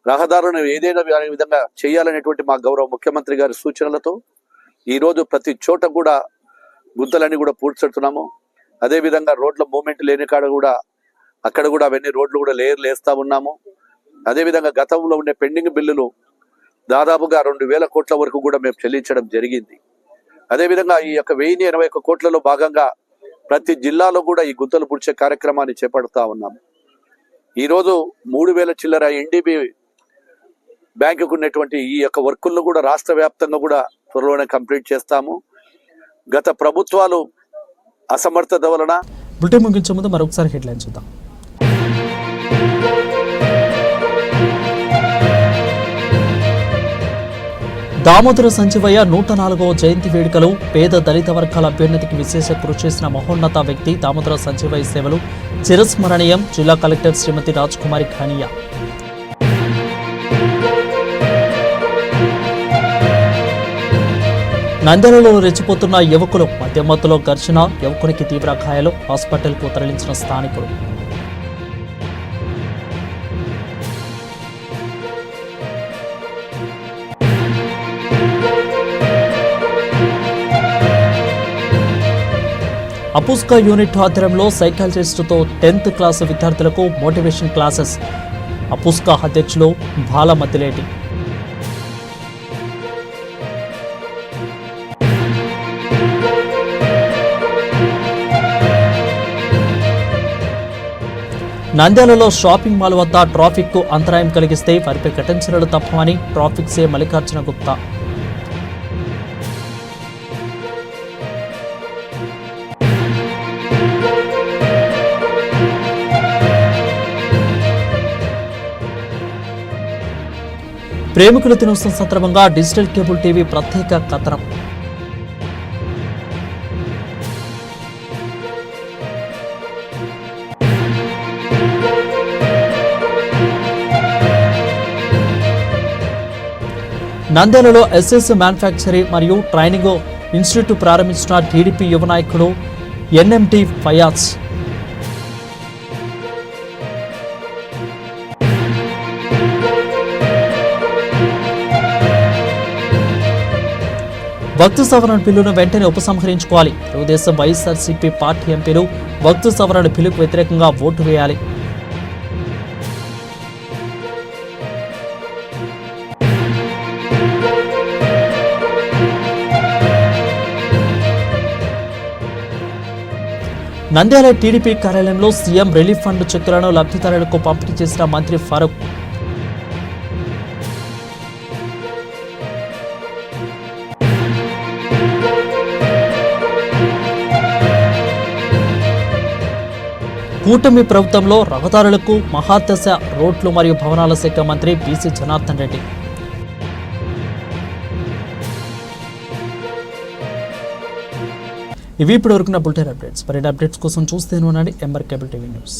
రహదారులను ఏదైనా విధంగా చేయాలనేటువంటి మా గౌరవ ముఖ్యమంత్రి గారి సూచనలతో ఈరోజు ప్రతి చోట కూడా గుంతలన్నీ కూడా పూడ్చెడుతున్నాము. అదేవిధంగా రోడ్ల మూమెంట్ లేని కాడ కూడా అక్కడ కూడా అవన్నీ రోడ్లు కూడా లేయర్లు వేస్తూ ఉన్నాము. అదేవిధంగా గతంలో ఉండే పెండింగ్ బిల్లులు దాదాపుగా 2,000 కోట్ల వరకు కూడా మేము చెల్లించడం జరిగింది. అదేవిధంగా ఈ యొక్క 1,081 కోట్లలో భాగంగా ప్రతి జిల్లాలో కూడా ఈ గుంతలు పూడ్చే కార్యక్రమాన్ని చేపడతా ఉన్నాము. ఈరోజు 3,000 చిల్లర ఎన్డీబీ బ్యాంకుకు ఉన్నటువంటి ఈ యొక్క వర్కులను కూడా రాష్ట్ర వ్యాప్తంగా కూడా త్వరలోనే కంప్లీట్ చేస్తాము. గత ప్రభుత్వాలు అసమర్థత వలన. బులెటిన్ ముగించే ముందు మరొకసారి హెడ్లైన్ చూద్దాం. దామోదర సంజీవయ్య 104వ జయంతి వేడుకలు. పేద దళిత వర్గాల అభ్యున్నతికి విశేష కృషి చేసిన మహోన్నత వ్యక్తి దామోదర సంజీవయ్య సేవలు చిరస్మరణీయం. జిల్లా కలెక్టర్ శ్రీమతి రాజ్కుమారి ఖానియా. నంద్యాలలో రెచ్చిపోతున్న యువకులు. మధ్యమత్తులో ఘర్షణ, యువకునికి తీవ్ర గాయాలు. హాస్పిటల్కు తరలించిన స్థానికులు. అపుస్కా యూనిట్ ఆధ్వర్యంలో సైకాలజిస్టుతో 10th క్లాసు విద్యార్థులకు మోటివేషన్ క్లాసెస్. అపుస్కా అధ్యక్షులు బాలమతిలేటి. నంద్యాలలో షాపింగ్ మాల్ వద్ద ట్రాఫిక్కు అంతరాయం కలిగిస్తే వారిపై కఠిన చర్యలు తప్పవని ట్రాఫిక్ సీఏ మల్లికార్జున గుప్తా. ప్రేమికుల దినోత్సవం సందర్భంగా డిజిటల్ కేబుల్ టీవీ ప్రత్యేక కథనం. నంద్యాలలో ఎస్ఎస్ మ్యానుఫ్యాక్చరింగ్ మరియు ట్రైనింగ్ ఇన్స్టిట్యూట్ ప్రారంభించిన టీడీపీ యువ నాయకుడు ఎన్ఎంటి ఫయాజ్. వక్తు సవరణ బిల్లును వెంటనే ఉపసంహరించుకోవాలి. తెలుగుదేశం వైఎస్ఆర్సీపీ పార్టీ ఎంపీలు వక్తు సవరణ బిల్లుకు వ్యతిరేకంగా ఓటు వేయాలి. నంద్యాల టీడీపీ కార్యాలయంలో సీఎం రిలీఫ్ ఫండ్ చెక్కులను లబ్ధిదారులకు పంపిణీ చేసిన మంత్రి ఫరూక్. కూటమి ప్రభుత్వంలో రహదారులకు మహాదశ రోడ్లు మరియు భవనాల శాఖ మంత్రి బీసీ జనార్దన్ రెడ్డి. ఇవి ఇప్పుడు వరకున్న బులెటిన్ అప్డేట్స్. మరిన్ని అప్డేట్స్ కోసం చూస్తూనే ఉండండి ఎంఆర్ కేబుల్ టీవీ న్యూస్.